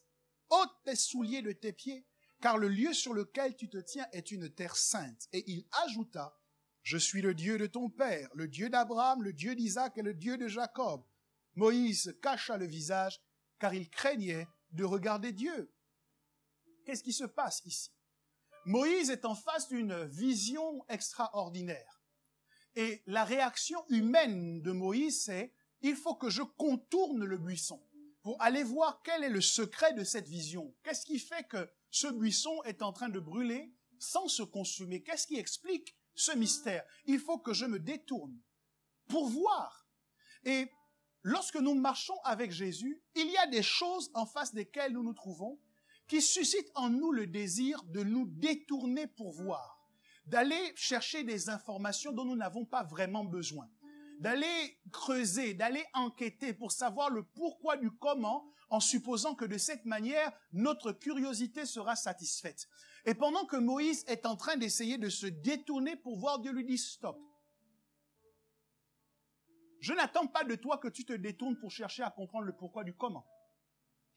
Ôte tes souliers de tes pieds, car le lieu sur lequel tu te tiens est une terre sainte. Et il ajouta, je suis le Dieu de ton père, le Dieu d'Abraham, le Dieu d'Isaac et le Dieu de Jacob. Moïse cacha le visage, car il craignait de regarder Dieu. Qu'est-ce qui se passe ici? Moïse est en face d'une vision extraordinaire. Et la réaction humaine de Moïse, c'est « il faut que je contourne le buisson pour aller voir quel est le secret de cette vision. Qu'est-ce qui fait que ce buisson est en train de brûler sans se consumer? Qu'est-ce qui explique ce mystère? Il faut que je me détourne pour voir. » Et lorsque nous marchons avec Jésus, il y a des choses en face desquelles nous nous trouvons qui suscitent en nous le désir de nous détourner pour voir, d'aller chercher des informations dont nous n'avons pas vraiment besoin, d'aller creuser, d'aller enquêter pour savoir le pourquoi du comment, en supposant que de cette manière, notre curiosité sera satisfaite. Et pendant que Moïse est en train d'essayer de se détourner pour voir, Dieu lui dit « stop ». Je n'attends pas de toi que tu te détournes pour chercher à comprendre le pourquoi du comment.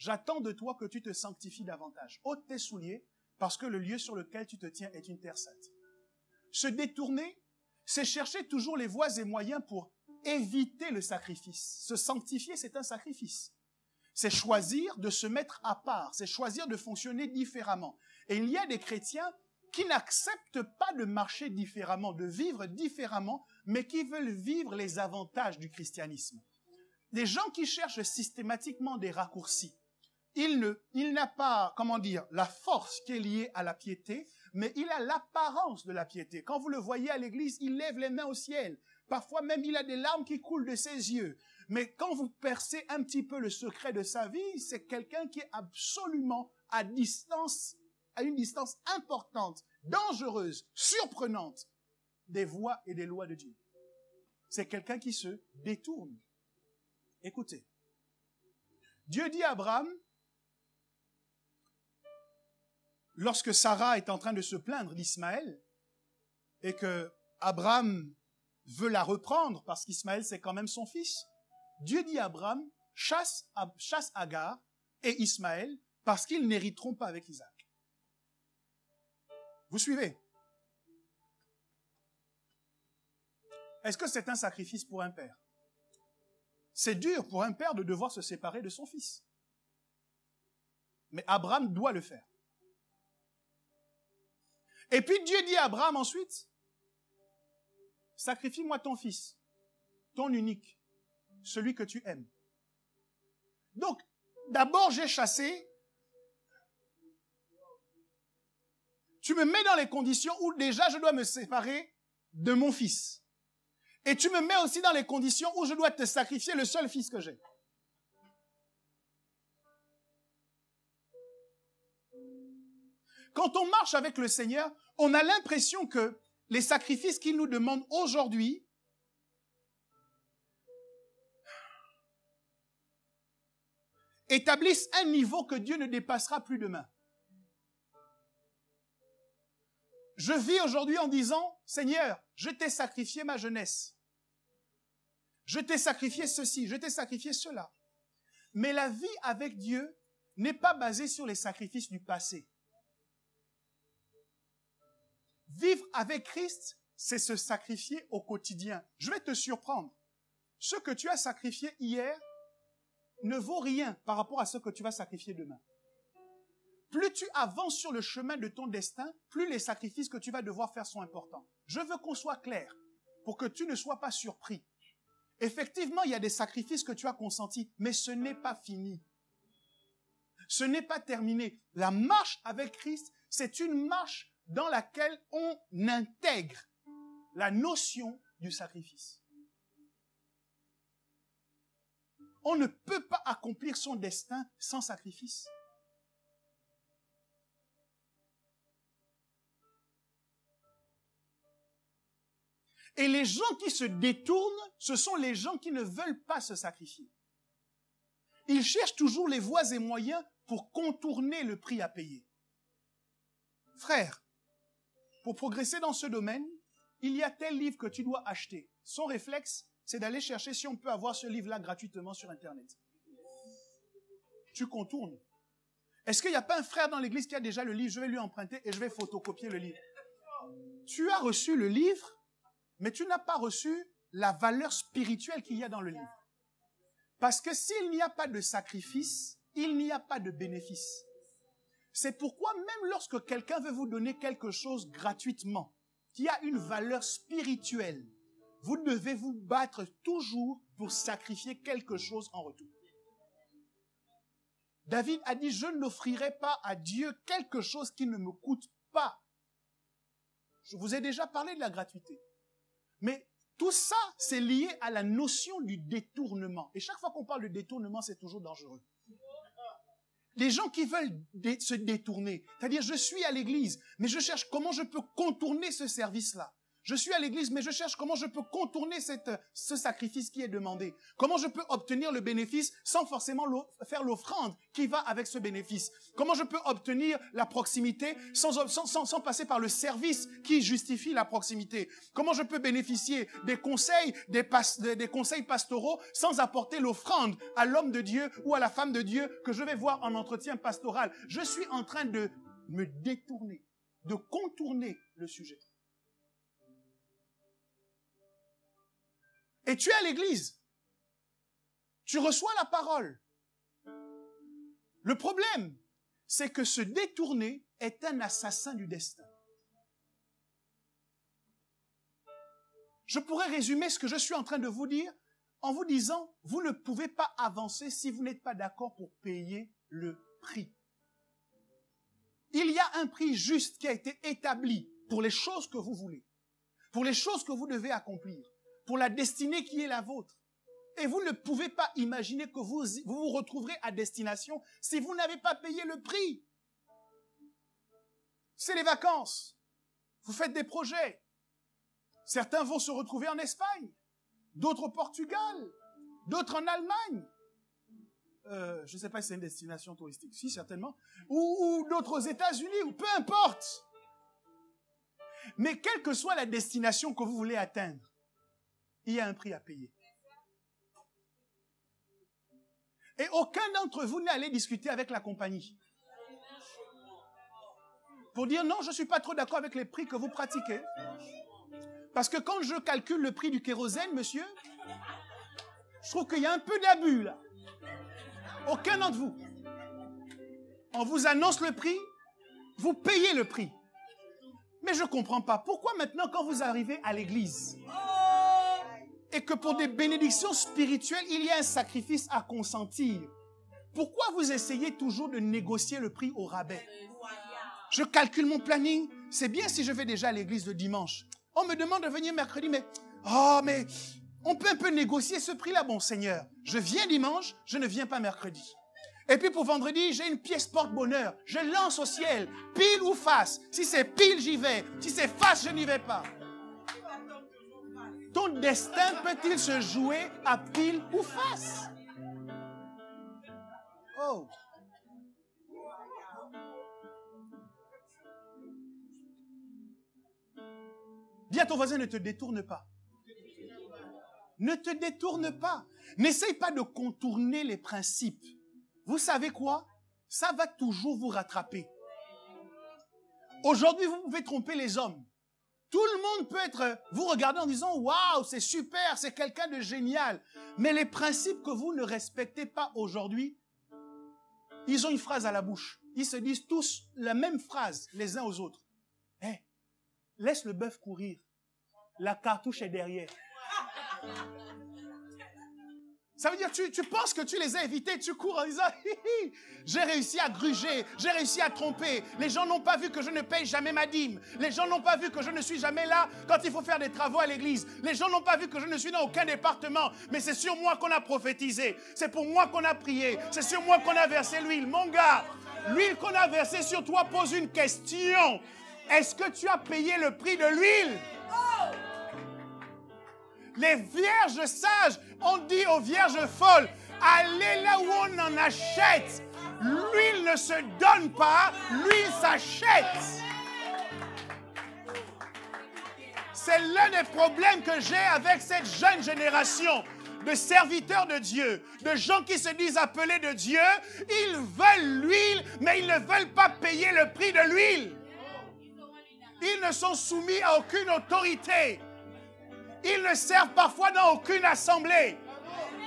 j'attends de toi que tu te sanctifies davantage. Ôte tes souliers, parce que le lieu sur lequel tu te tiens est une terre sainte. Se détourner, c'est chercher toujours les voies et moyens pour éviter le sacrifice. Se sanctifier, c'est un sacrifice. C'est choisir de se mettre à part, c'est choisir de fonctionner différemment. Et il y a des chrétiens qui n'acceptent pas de marcher différemment, de vivre différemment, mais qui veulent vivre les avantages du christianisme. Des gens qui cherchent systématiquement des raccourcis. Il n'a pas, la force qui est liée à la piété, mais il a l'apparence de la piété. Quand vous le voyez à l'église, il lève les mains au ciel. Parfois même, il a des larmes qui coulent de ses yeux. Mais quand vous percez un petit peu le secret de sa vie, c'est quelqu'un qui est absolument à une distance importante, dangereuse, surprenante des voies et des lois de Dieu. C'est quelqu'un qui se détourne. Écoutez, Dieu dit à Abraham, lorsque Sarah est en train de se plaindre d'Ismaël, et que Abraham veut la reprendre parce qu'Ismaël c'est quand même son fils, Dieu dit à Abraham, chasse Agar et Ismaël parce qu'ils n'hériteront pas avec Isaac. Vous suivez? Est-ce que c'est un sacrifice pour un père? C'est dur pour un père de devoir se séparer de son fils. Mais Abraham doit le faire. Et puis Dieu dit à Abraham ensuite, sacrifie-moi ton fils, ton unique, celui que tu aimes. Donc, d'abord j'ai chassé. Tu me mets dans les conditions où déjà je dois me séparer de mon fils. Et tu me mets aussi dans les conditions où je dois te sacrifier le seul fils que j'ai. Quand on marche avec le Seigneur, on a l'impression que les sacrifices qu'il nous demande aujourd'hui établissent un niveau que Dieu ne dépassera plus demain. Je vis aujourd'hui en disant, Seigneur, je t'ai sacrifié ma jeunesse. Je t'ai sacrifié ceci, je t'ai sacrifié cela. Mais la vie avec Dieu n'est pas basée sur les sacrifices du passé. Vivre avec Christ, c'est se sacrifier au quotidien. Je vais te surprendre. Ce que tu as sacrifié hier ne vaut rien par rapport à ce que tu vas sacrifier demain. Plus tu avances sur le chemin de ton destin, plus les sacrifices que tu vas devoir faire sont importants. Je veux qu'on soit clair pour que tu ne sois pas surpris. Effectivement, il y a des sacrifices que tu as consentis, mais ce n'est pas fini. Ce n'est pas terminé. La marche avec Christ, c'est une marche dans laquelle on intègre la notion du sacrifice. On ne peut pas accomplir son destin sans sacrifice. Et les gens qui se détournent, ce sont les gens qui ne veulent pas se sacrifier. Ils cherchent toujours les voies et moyens pour contourner le prix à payer. Frère, pour progresser dans ce domaine, il y a tel livre que tu dois acheter. Son réflexe, c'est d'aller chercher si on peut avoir ce livre-là gratuitement sur Internet. Tu contournes. Est-ce qu'il n'y a pas un frère dans l'église qui a déjà le livre? Je vais lui emprunter et je vais photocopier le livre. Tu as reçu le livre, mais tu n'as pas reçu la valeur spirituelle qu'il y a dans le livre. Parce que s'il n'y a pas de sacrifice, il n'y a pas de bénéfice. C'est pourquoi même lorsque quelqu'un veut vous donner quelque chose gratuitement, qui a une valeur spirituelle, vous devez vous battre toujours pour sacrifier quelque chose en retour. David a dit, je n'offrirai pas à Dieu quelque chose qui ne me coûte pas. Je vous ai déjà parlé de la gratuité. Mais tout ça, c'est lié à la notion du détournement. Et chaque fois qu'on parle de détournement, c'est toujours dangereux. Les gens qui veulent se détourner, c'est-à-dire je suis à l'église, mais je cherche comment je peux contourner ce service-là. Je suis à l'église, mais je cherche comment je peux contourner ce sacrifice qui est demandé. Comment je peux obtenir le bénéfice sans forcément faire l'offrande qui va avec ce bénéfice. Comment je peux obtenir la proximité sans passer par le service qui justifie la proximité. Comment je peux bénéficier des conseils, des conseils pastoraux sans apporter l'offrande à l'homme de Dieu ou à la femme de Dieu que je vais voir en entretien pastoral. Je suis en train de me détourner, de contourner le sujet. Et tu es à l'église. Tu reçois la parole. Le problème, c'est que se détourner est un assassin du destin. Je pourrais résumer ce que je suis en train de vous dire en vous disant, vous ne pouvez pas avancer si vous n'êtes pas d'accord pour payer le prix. Il y a un prix juste qui a été établi pour les choses que vous voulez, pour les choses que vous devez accomplir, pour la destinée qui est la vôtre. Et vous ne pouvez pas imaginer que vous vous retrouverez à destination si vous n'avez pas payé le prix. C'est les vacances. Vous faites des projets. Certains vont se retrouver en Espagne, d'autres au Portugal, d'autres en Allemagne. Je ne sais pas si c'est une destination touristique, si certainement, ou d'autres aux États-Unis, ou peu importe. Mais quelle que soit la destination que vous voulez atteindre, il y a un prix à payer. Et aucun d'entre vous n'est allé discuter avec la compagnie pour dire non, je ne suis pas trop d'accord avec les prix que vous pratiquez. Parce que quand je calcule le prix du kérosène, monsieur, je trouve qu'il y a un peu d'abus là. Aucun d'entre vous. On vous annonce le prix, vous payez le prix. Mais je ne comprends pas. Pourquoi maintenant, quand vous arrivez à l'église et que pour des bénédictions spirituelles, il y a un sacrifice à consentir, pourquoi vous essayez toujours de négocier le prix au rabais? Je calcule mon planning. C'est bien si je vais déjà à l'église le dimanche. On me demande de venir mercredi, mais on peut un peu négocier ce prix-là, bon Seigneur. Je viens dimanche, je ne viens pas mercredi. Et puis pour vendredi, j'ai une pièce porte-bonheur. Je lance au ciel, pile ou face. Si c'est pile, j'y vais. Si c'est face, je n'y vais pas. Ton destin peut-il se jouer à pile ou face? Oh! Dis à ton voisin, ne te détourne pas. Ne te détourne pas. N'essaye pas de contourner les principes. Vous savez quoi? Ça va toujours vous rattraper. Aujourd'hui, vous pouvez tromper les hommes. Tout le monde peut vous regarder en disant « Waouh, c'est super, c'est quelqu'un de génial ». Mais les principes que vous ne respectez pas aujourd'hui, ils ont une phrase à la bouche. Ils se disent tous la même phrase les uns aux autres. Hey, laisse le bœuf courir. La cartouche est derrière. Ça veut dire, tu penses que tu les as évités, tu cours en disant, j'ai réussi à gruger, j'ai réussi à tromper. Les gens n'ont pas vu que je ne paye jamais ma dîme. Les gens n'ont pas vu que je ne suis jamais là quand il faut faire des travaux à l'église. Les gens n'ont pas vu que je ne suis dans aucun département. Mais c'est sur moi qu'on a prophétisé. C'est pour moi qu'on a prié. C'est sur moi qu'on a versé l'huile. Mon gars, l'huile qu'on a versée sur toi pose une question. Est-ce que tu as payé le prix de l'huile? Les vierges sages ont dit aux vierges folles, allez là où on en achète. L'huile ne se donne pas, l'huile s'achète. C'est l'un des problèmes que j'ai avec cette jeune génération de serviteurs de Dieu, de gens qui se disent appelés de Dieu. Ils veulent l'huile, mais ils ne veulent pas payer le prix de l'huile. Ils ne sont soumis à aucune autorité. Ils ne servent parfois dans aucune assemblée.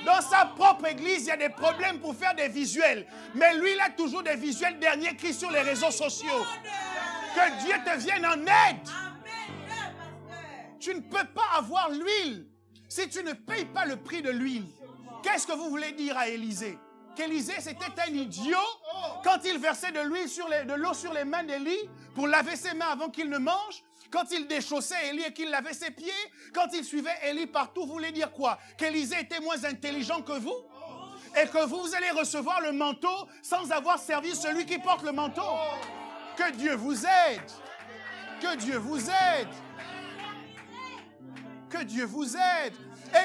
Dans sa propre église, il y a des problèmes pour faire des visuels. Mais lui, il a toujours des visuels derniers cris sur les réseaux sociaux. Que Dieu te vienne en aide. Tu ne peux pas avoir l'huile si tu ne payes pas le prix de l'huile. Qu'est-ce que vous voulez dire à Élisée? Qu'Élisée, c'était un idiot quand il versait de l'eau sur les mains d'Élie pour laver ses mains avant qu'il ne mange. Quand il déchaussait Élie et qu'il lavait ses pieds, quand il suivait Élie partout, vous voulez dire quoi? Qu'Élisée était moins intelligent que vous? Et que vous allez recevoir le manteau sans avoir servi celui qui porte le manteau? Que Dieu vous aide! Que Dieu vous aide! que Dieu vous aide.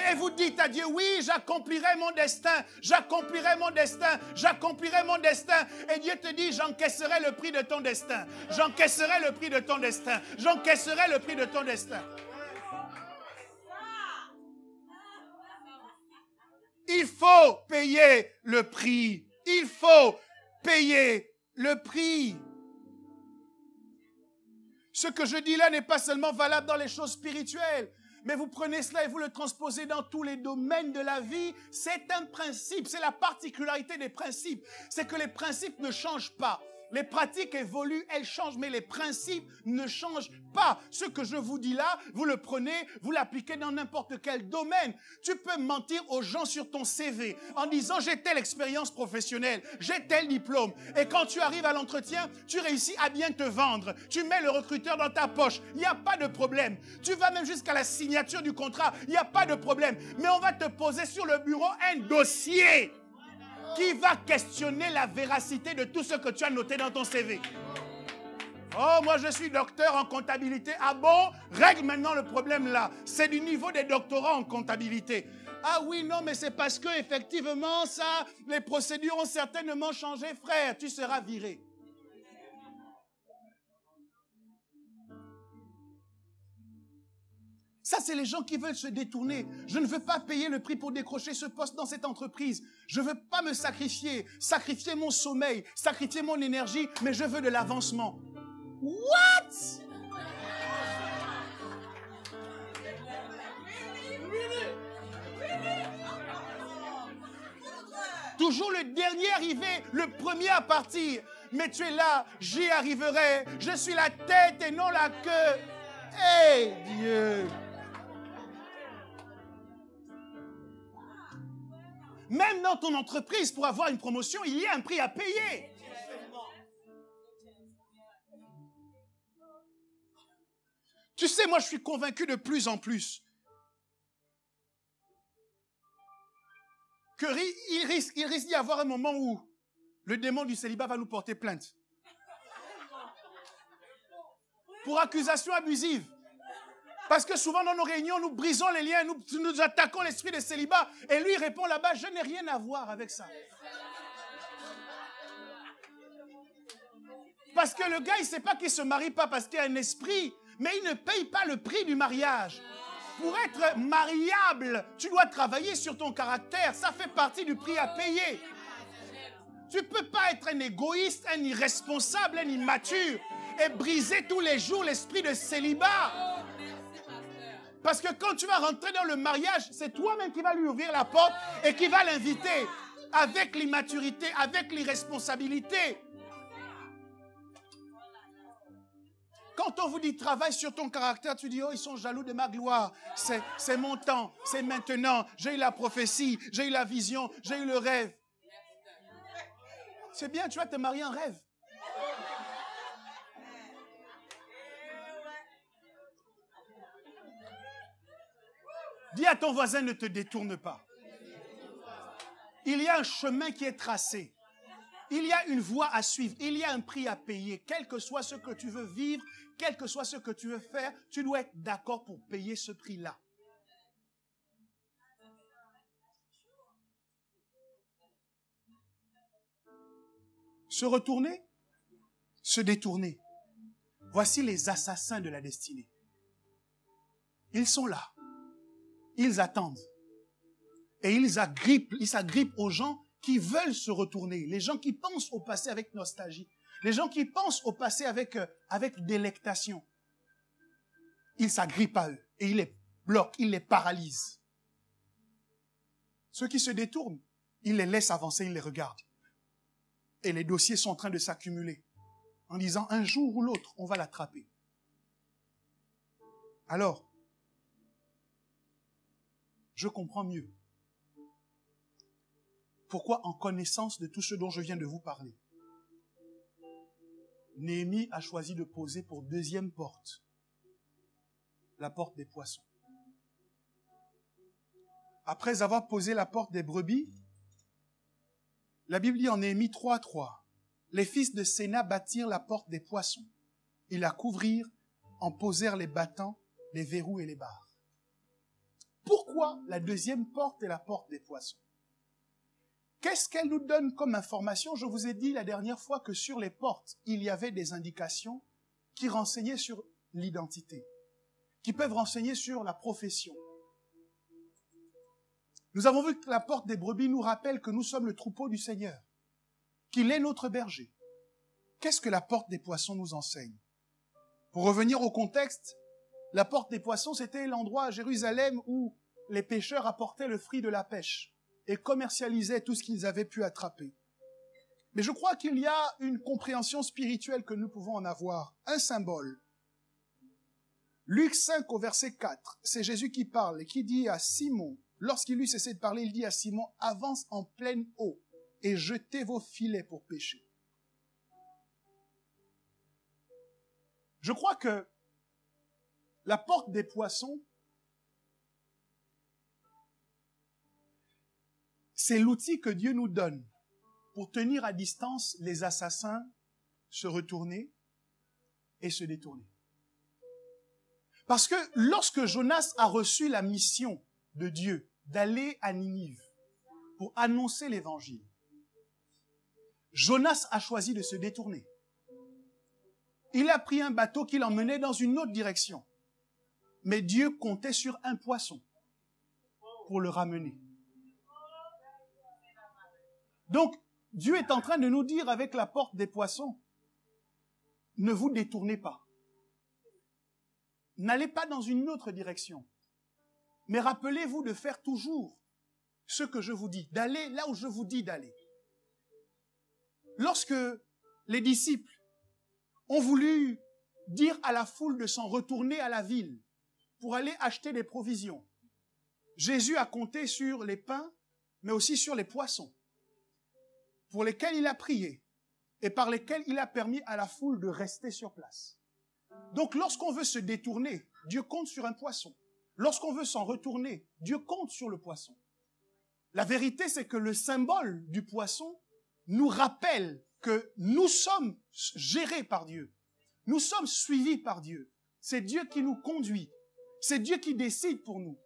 Et vous dites à Dieu, oui, j'accomplirai mon destin, j'accomplirai mon destin, j'accomplirai mon destin. Et Dieu te dit, j'encaisserai le prix de ton destin. J'encaisserai le prix de ton destin. J'encaisserai le prix de ton destin. Il faut payer le prix. Il faut payer le prix. Ce que je dis là n'est pas seulement valable dans les choses spirituelles, mais vous prenez cela et vous le transposez dans tous les domaines de la vie. C'est un principe, c'est la particularité des principes. C'est que les principes ne changent pas. Les pratiques évoluent, elles changent, mais les principes ne changent pas. Ce que je vous dis là, vous le prenez, vous l'appliquez dans n'importe quel domaine. Tu peux mentir aux gens sur ton CV en disant « j'ai telle expérience professionnelle, j'ai tel diplôme ». Et quand tu arrives à l'entretien, tu réussis à bien te vendre. Tu mets le recruteur dans ta poche, il n'y a pas de problème. Tu vas même jusqu'à la signature du contrat, il n'y a pas de problème. Mais on va te poser sur le bureau un dossier qui va questionner la véracité de tout ce que tu as noté dans ton CV. Oh, moi je suis docteur en comptabilité. Ah bon? Règle maintenant le problème là. C'est du niveau des doctorats en comptabilité. Ah oui, non, mais c'est parce que effectivement ça, les procédures ont certainement changé, frère. Tu seras viré. Ça, c'est les gens qui veulent se détourner. Je ne veux pas payer le prix pour décrocher ce poste dans cette entreprise. Je ne veux pas me sacrifier mon sommeil, sacrifier mon énergie, mais je veux de l'avancement. What? Toujours le dernier arrivé, le premier à partir. Mais tu es là, j'y arriverai. Je suis la tête et non la queue. Hey Dieu! Même dans ton entreprise, pour avoir une promotion, il y a un prix à payer. Tu sais, moi, je suis convaincu de plus en plus qu'il risque d'y avoir un moment où le démon du célibat va nous porter plainte. Pour accusation abusive. Parce que souvent dans nos réunions, nous brisons les liens, nous attaquons l'esprit de célibat. Et lui répond là-bas, je n'ai rien à voir avec ça. Parce que le gars, il ne sait pas qu'il ne se marie pas parce qu'il y a un esprit, mais il ne paye pas le prix du mariage. Pour être mariable, tu dois travailler sur ton caractère. Ça fait partie du prix à payer. Tu ne peux pas être un égoïste, un irresponsable, un immature et briser tous les jours l'esprit de célibat. Parce que quand tu vas rentrer dans le mariage, c'est toi-même qui vas lui ouvrir la porte et qui va l'inviter avec l'immaturité, avec l'irresponsabilité. Quand on vous dit travaille sur ton caractère, tu dis oh ils sont jaloux de ma gloire. C'est mon temps, c'est maintenant. J'ai eu la prophétie, j'ai eu la vision, j'ai eu le rêve. C'est bien, tu vas te marier en rêve. Dis à ton voisin, ne te détourne pas. Il y a un chemin qui est tracé. Il y a une voie à suivre. Il y a un prix à payer. Quel que soit ce que tu veux vivre, quel que soit ce que tu veux faire, tu dois être d'accord pour payer ce prix-là. Se retourner, se détourner. Voici les assassins de la destinée. Ils sont là. Ils attendent. Et ils s'agrippent aux gens qui veulent se retourner. Les gens qui pensent au passé avec nostalgie. Les gens qui pensent au passé avec délectation. Ils s'agrippent à eux. Et ils les bloquent, ils les paralysent. Ceux qui se détournent, ils les laissent avancer, ils les regardent. Et les dossiers sont en train de s'accumuler. En disant, un jour ou l'autre, on va l'attraper. Alors, je comprends mieux pourquoi, en connaissance de tout ce dont je viens de vous parler, Néhémie a choisi de poser pour deuxième porte la porte des poissons. Après avoir posé la porte des brebis, la Bible dit en Néhémie 3:3, les fils de Séna bâtirent la porte des poissons. Ils la couvrirent, en posèrent les battants, les verrous et les barres. Pourquoi la deuxième porte est la porte des poissons? Qu'est-ce qu'elle nous donne comme information? Je vous ai dit la dernière fois que sur les portes, il y avait des indications qui renseignaient sur l'identité, qui peuvent renseigner sur la profession. Nous avons vu que la porte des brebis nous rappelle que nous sommes le troupeau du Seigneur, qu'il est notre berger. Qu'est-ce que la porte des poissons nous enseigne? Pour revenir au contexte, la porte des poissons, c'était l'endroit à Jérusalem où les pêcheurs apportaient le fruit de la pêche et commercialisaient tout ce qu'ils avaient pu attraper. Mais je crois qu'il y a une compréhension spirituelle que nous pouvons en avoir, un symbole. Luc 5 au verset 4, c'est Jésus qui parle et qui dit à Simon, lorsqu'il eut cessé de parler, il dit à Simon, « Avance en pleine eau et jetez vos filets pour pêcher. » Je crois que la porte des poissons, c'est l'outil que Dieu nous donne pour tenir à distance les assassins, se retourner et se détourner. Parce que lorsque Jonas a reçu la mission de Dieu d'aller à Ninive pour annoncer l'évangile, Jonas a choisi de se détourner. Il a pris un bateau qui l'emmenait dans une autre direction. Mais Dieu comptait sur un poisson pour le ramener. Donc, Dieu est en train de nous dire avec la porte des poissons, ne vous détournez pas. N'allez pas dans une autre direction. Mais rappelez-vous de faire toujours ce que je vous dis, d'aller là où je vous dis d'aller. Lorsque les disciples ont voulu dire à la foule de s'en retourner à la ville pour aller acheter des provisions, Jésus a compté sur les pains, mais aussi sur les poissons, pour lesquels il a prié et par lesquels il a permis à la foule de rester sur place. Donc lorsqu'on veut se détourner, Dieu compte sur un poisson. Lorsqu'on veut s'en retourner, Dieu compte sur le poisson. La vérité, c'est que le symbole du poisson nous rappelle que nous sommes gérés par Dieu. Nous sommes suivis par Dieu. C'est Dieu qui nous conduit. C'est Dieu qui décide pour nous.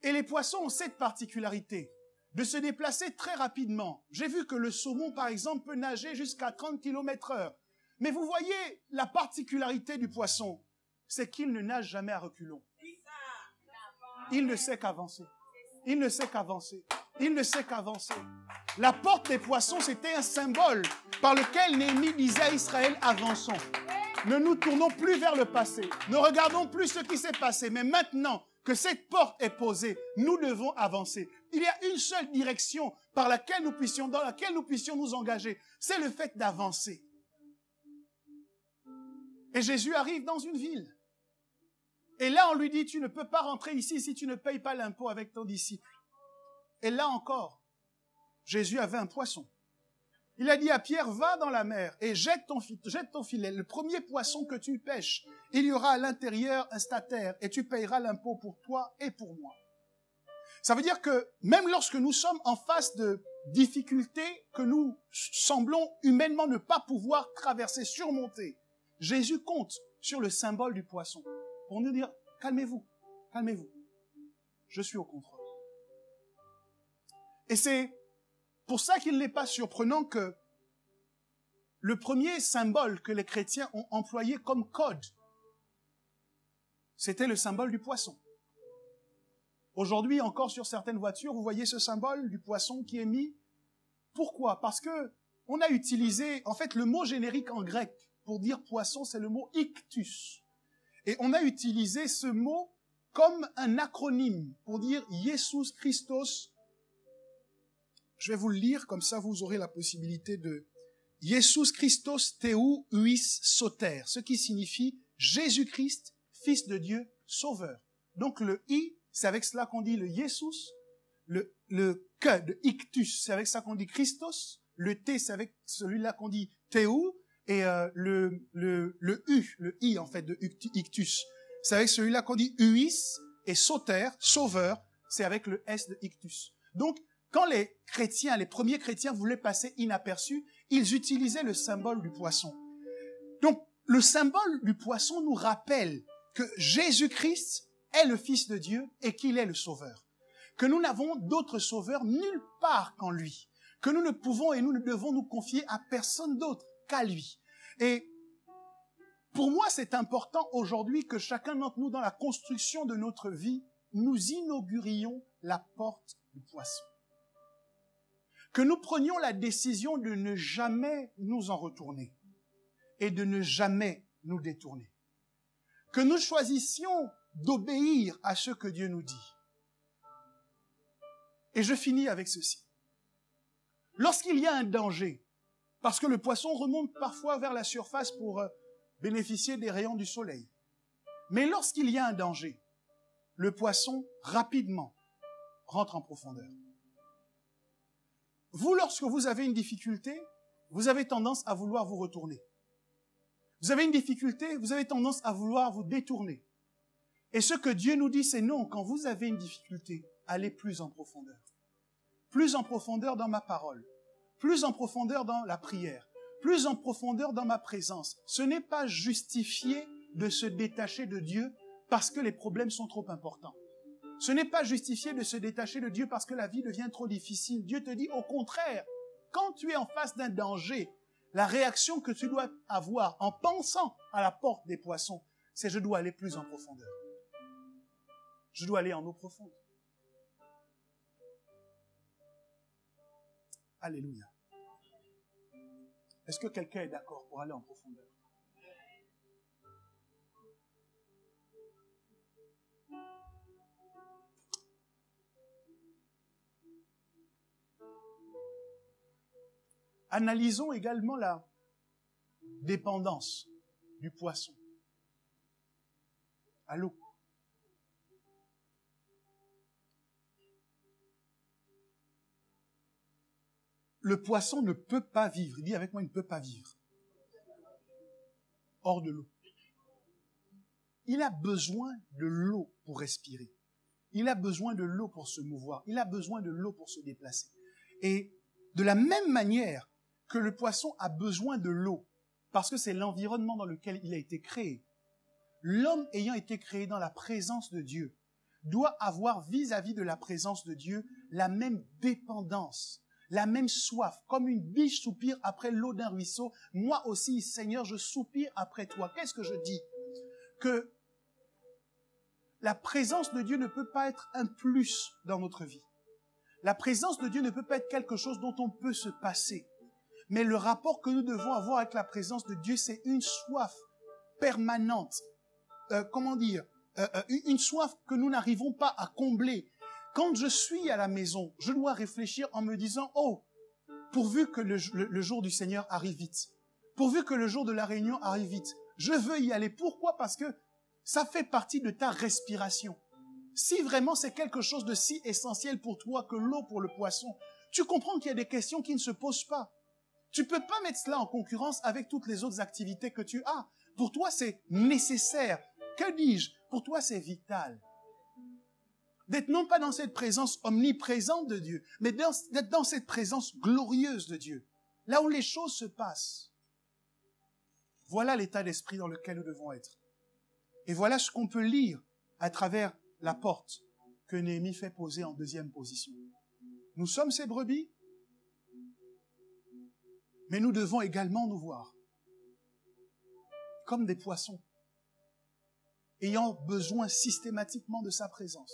Et les poissons ont cette particularité de se déplacer très rapidement. J'ai vu que le saumon, par exemple, peut nager jusqu'à 30 km/h. Mais vous voyez, la particularité du poisson, c'est qu'il ne nage jamais à reculons. Il ne sait qu'avancer. Il ne sait qu'avancer. Il ne sait qu'avancer. La porte des poissons, c'était un symbole par lequel Néhémie disait à Israël, avançons. Ne nous tournons plus vers le passé. Ne regardons plus ce qui s'est passé. Mais maintenant que cette porte est posée, nous devons avancer. Il y a une seule direction dans laquelle nous puissions nous engager. C'est le fait d'avancer. Et Jésus arrive dans une ville. Et là, on lui dit, tu ne peux pas rentrer ici si tu ne payes pas l'impôt avec ton disciple. Et là encore, Jésus avait un poisson. Il a dit à Pierre, va dans la mer et jette ton filet. Le premier poisson que tu pêches, il y aura à l'intérieur un statère et tu payeras l'impôt pour toi et pour moi. Ça veut dire que même lorsque nous sommes en face de difficultés que nous semblons humainement ne pas pouvoir traverser, surmonter, Jésus compte sur le symbole du poisson pour nous dire, calmez-vous, calmez-vous. Je suis au contrôle. Et c'est pour ça qu'il n'est pas surprenant que le premier symbole que les chrétiens ont employé comme code, c'était le symbole du poisson. Aujourd'hui, encore sur certaines voitures, vous voyez ce symbole du poisson qui est mis. Pourquoi? Parce que on a utilisé, en fait, le mot générique en grec pour dire poisson, c'est le mot ictus. Et on a utilisé ce mot comme un acronyme pour dire Jesus Christos. Je vais vous le lire, comme ça vous aurez la possibilité de... Jesus Christos Theou Huis Soter, ce qui signifie Jésus-Christ, Fils de Dieu, Sauveur. Donc le I, c'est avec cela qu'on dit le Jesus, le que de ictus, c'est avec ça qu'on dit Christos, le T, c'est avec celui-là qu'on dit Theou, et le U, le I en fait de ictus, c'est avec celui-là qu'on dit Huis, et Soter, Sauveur, c'est avec le S de ictus. Donc, quand les chrétiens, les premiers chrétiens voulaient passer inaperçus, ils utilisaient le symbole du poisson. Donc, le symbole du poisson nous rappelle que Jésus-Christ est le Fils de Dieu et qu'il est le Sauveur. que nous n'avons d'autre sauveur nulle part qu'en lui, que nous ne pouvons et nous ne devons nous confier à personne d'autre qu'à lui. Et pour moi, c'est important aujourd'hui que chacun d'entre nous, dans la construction de notre vie, nous inaugurions la porte du poisson. Que nous prenions la décision de ne jamais nous en retourner et de ne jamais nous détourner. Que nous choisissions d'obéir à ce que Dieu nous dit. Et je finis avec ceci. Lorsqu'il y a un danger, parce que le poisson remonte parfois vers la surface pour bénéficier des rayons du soleil, mais lorsqu'il y a un danger, le poisson rapidement rentre en profondeur. Vous, lorsque vous avez une difficulté, vous avez tendance à vouloir vous retourner. Vous avez une difficulté, vous avez tendance à vouloir vous détourner. Et ce que Dieu nous dit, c'est non, quand vous avez une difficulté, allez plus en profondeur. Plus en profondeur dans ma parole, plus en profondeur dans la prière, plus en profondeur dans ma présence. Ce n'est pas justifié de se détacher de Dieu parce que les problèmes sont trop importants. Ce n'est pas justifié de se détacher de Dieu parce que la vie devient trop difficile. Dieu te dit au contraire, quand tu es en face d'un danger, la réaction que tu dois avoir en pensant à la porte des poissons, c'est je dois aller plus en profondeur. Je dois aller en eau profonde. Alléluia. Est-ce que quelqu'un est d'accord pour aller en profondeur? Analysons également la dépendance du poisson à l'eau. Le poisson ne peut pas vivre. Il dit avec moi, il ne peut pas vivre hors de l'eau. Il a besoin de l'eau pour respirer. Il a besoin de l'eau pour se mouvoir. Il a besoin de l'eau pour se déplacer. Et de la même manière que le poisson a besoin de l'eau, parce que c'est l'environnement dans lequel il a été créé, l'homme ayant été créé dans la présence de Dieu doit avoir vis-à-vis de la présence de Dieu la même dépendance, la même soif. Comme une biche soupire après l'eau d'un ruisseau, moi aussi, Seigneur, je soupire après toi. Qu'est-ce que je dis? Que la présence de Dieu ne peut pas être un plus dans notre vie. La présence de Dieu ne peut pas être quelque chose dont on peut se passer. Mais le rapport que nous devons avoir avec la présence de Dieu, c'est une soif permanente. Une soif que nous n'arrivons pas à combler. Quand je suis à la maison, je dois réfléchir en me disant, oh, pourvu que le jour du Seigneur arrive vite. Pourvu que le jour de la réunion arrive vite. Je veux y aller. Pourquoi? Parce que ça fait partie de ta respiration. Si vraiment c'est quelque chose de si essentiel pour toi que l'eau pour le poisson, tu comprends qu'il y a des questions qui ne se posent pas. Tu peux pas mettre cela en concurrence avec toutes les autres activités que tu as. Pour toi, c'est nécessaire. Que dis-je? Pour toi, c'est vital. D'être non pas dans cette présence omniprésente de Dieu, mais d'être dans cette présence glorieuse de Dieu. Là où les choses se passent. Voilà l'état d'esprit dans lequel nous devons être. Et voilà ce qu'on peut lire à travers la porte que Néhémie fait poser en deuxième position. Nous sommes ces brebis, mais nous devons également nous voir comme des poissons, ayant besoin systématiquement de sa présence,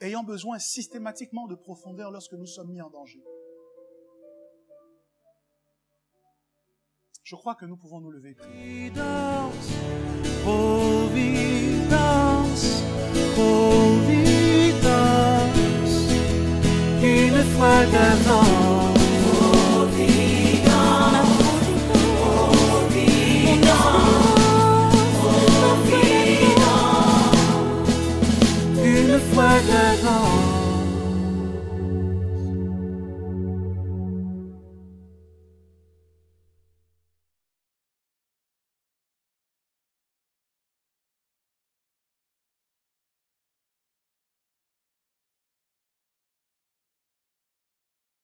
ayant besoin systématiquement de profondeur lorsque nous sommes mis en danger. Je crois que nous pouvons nous lever. Providence, une fois d'avant. Une fois d'avant.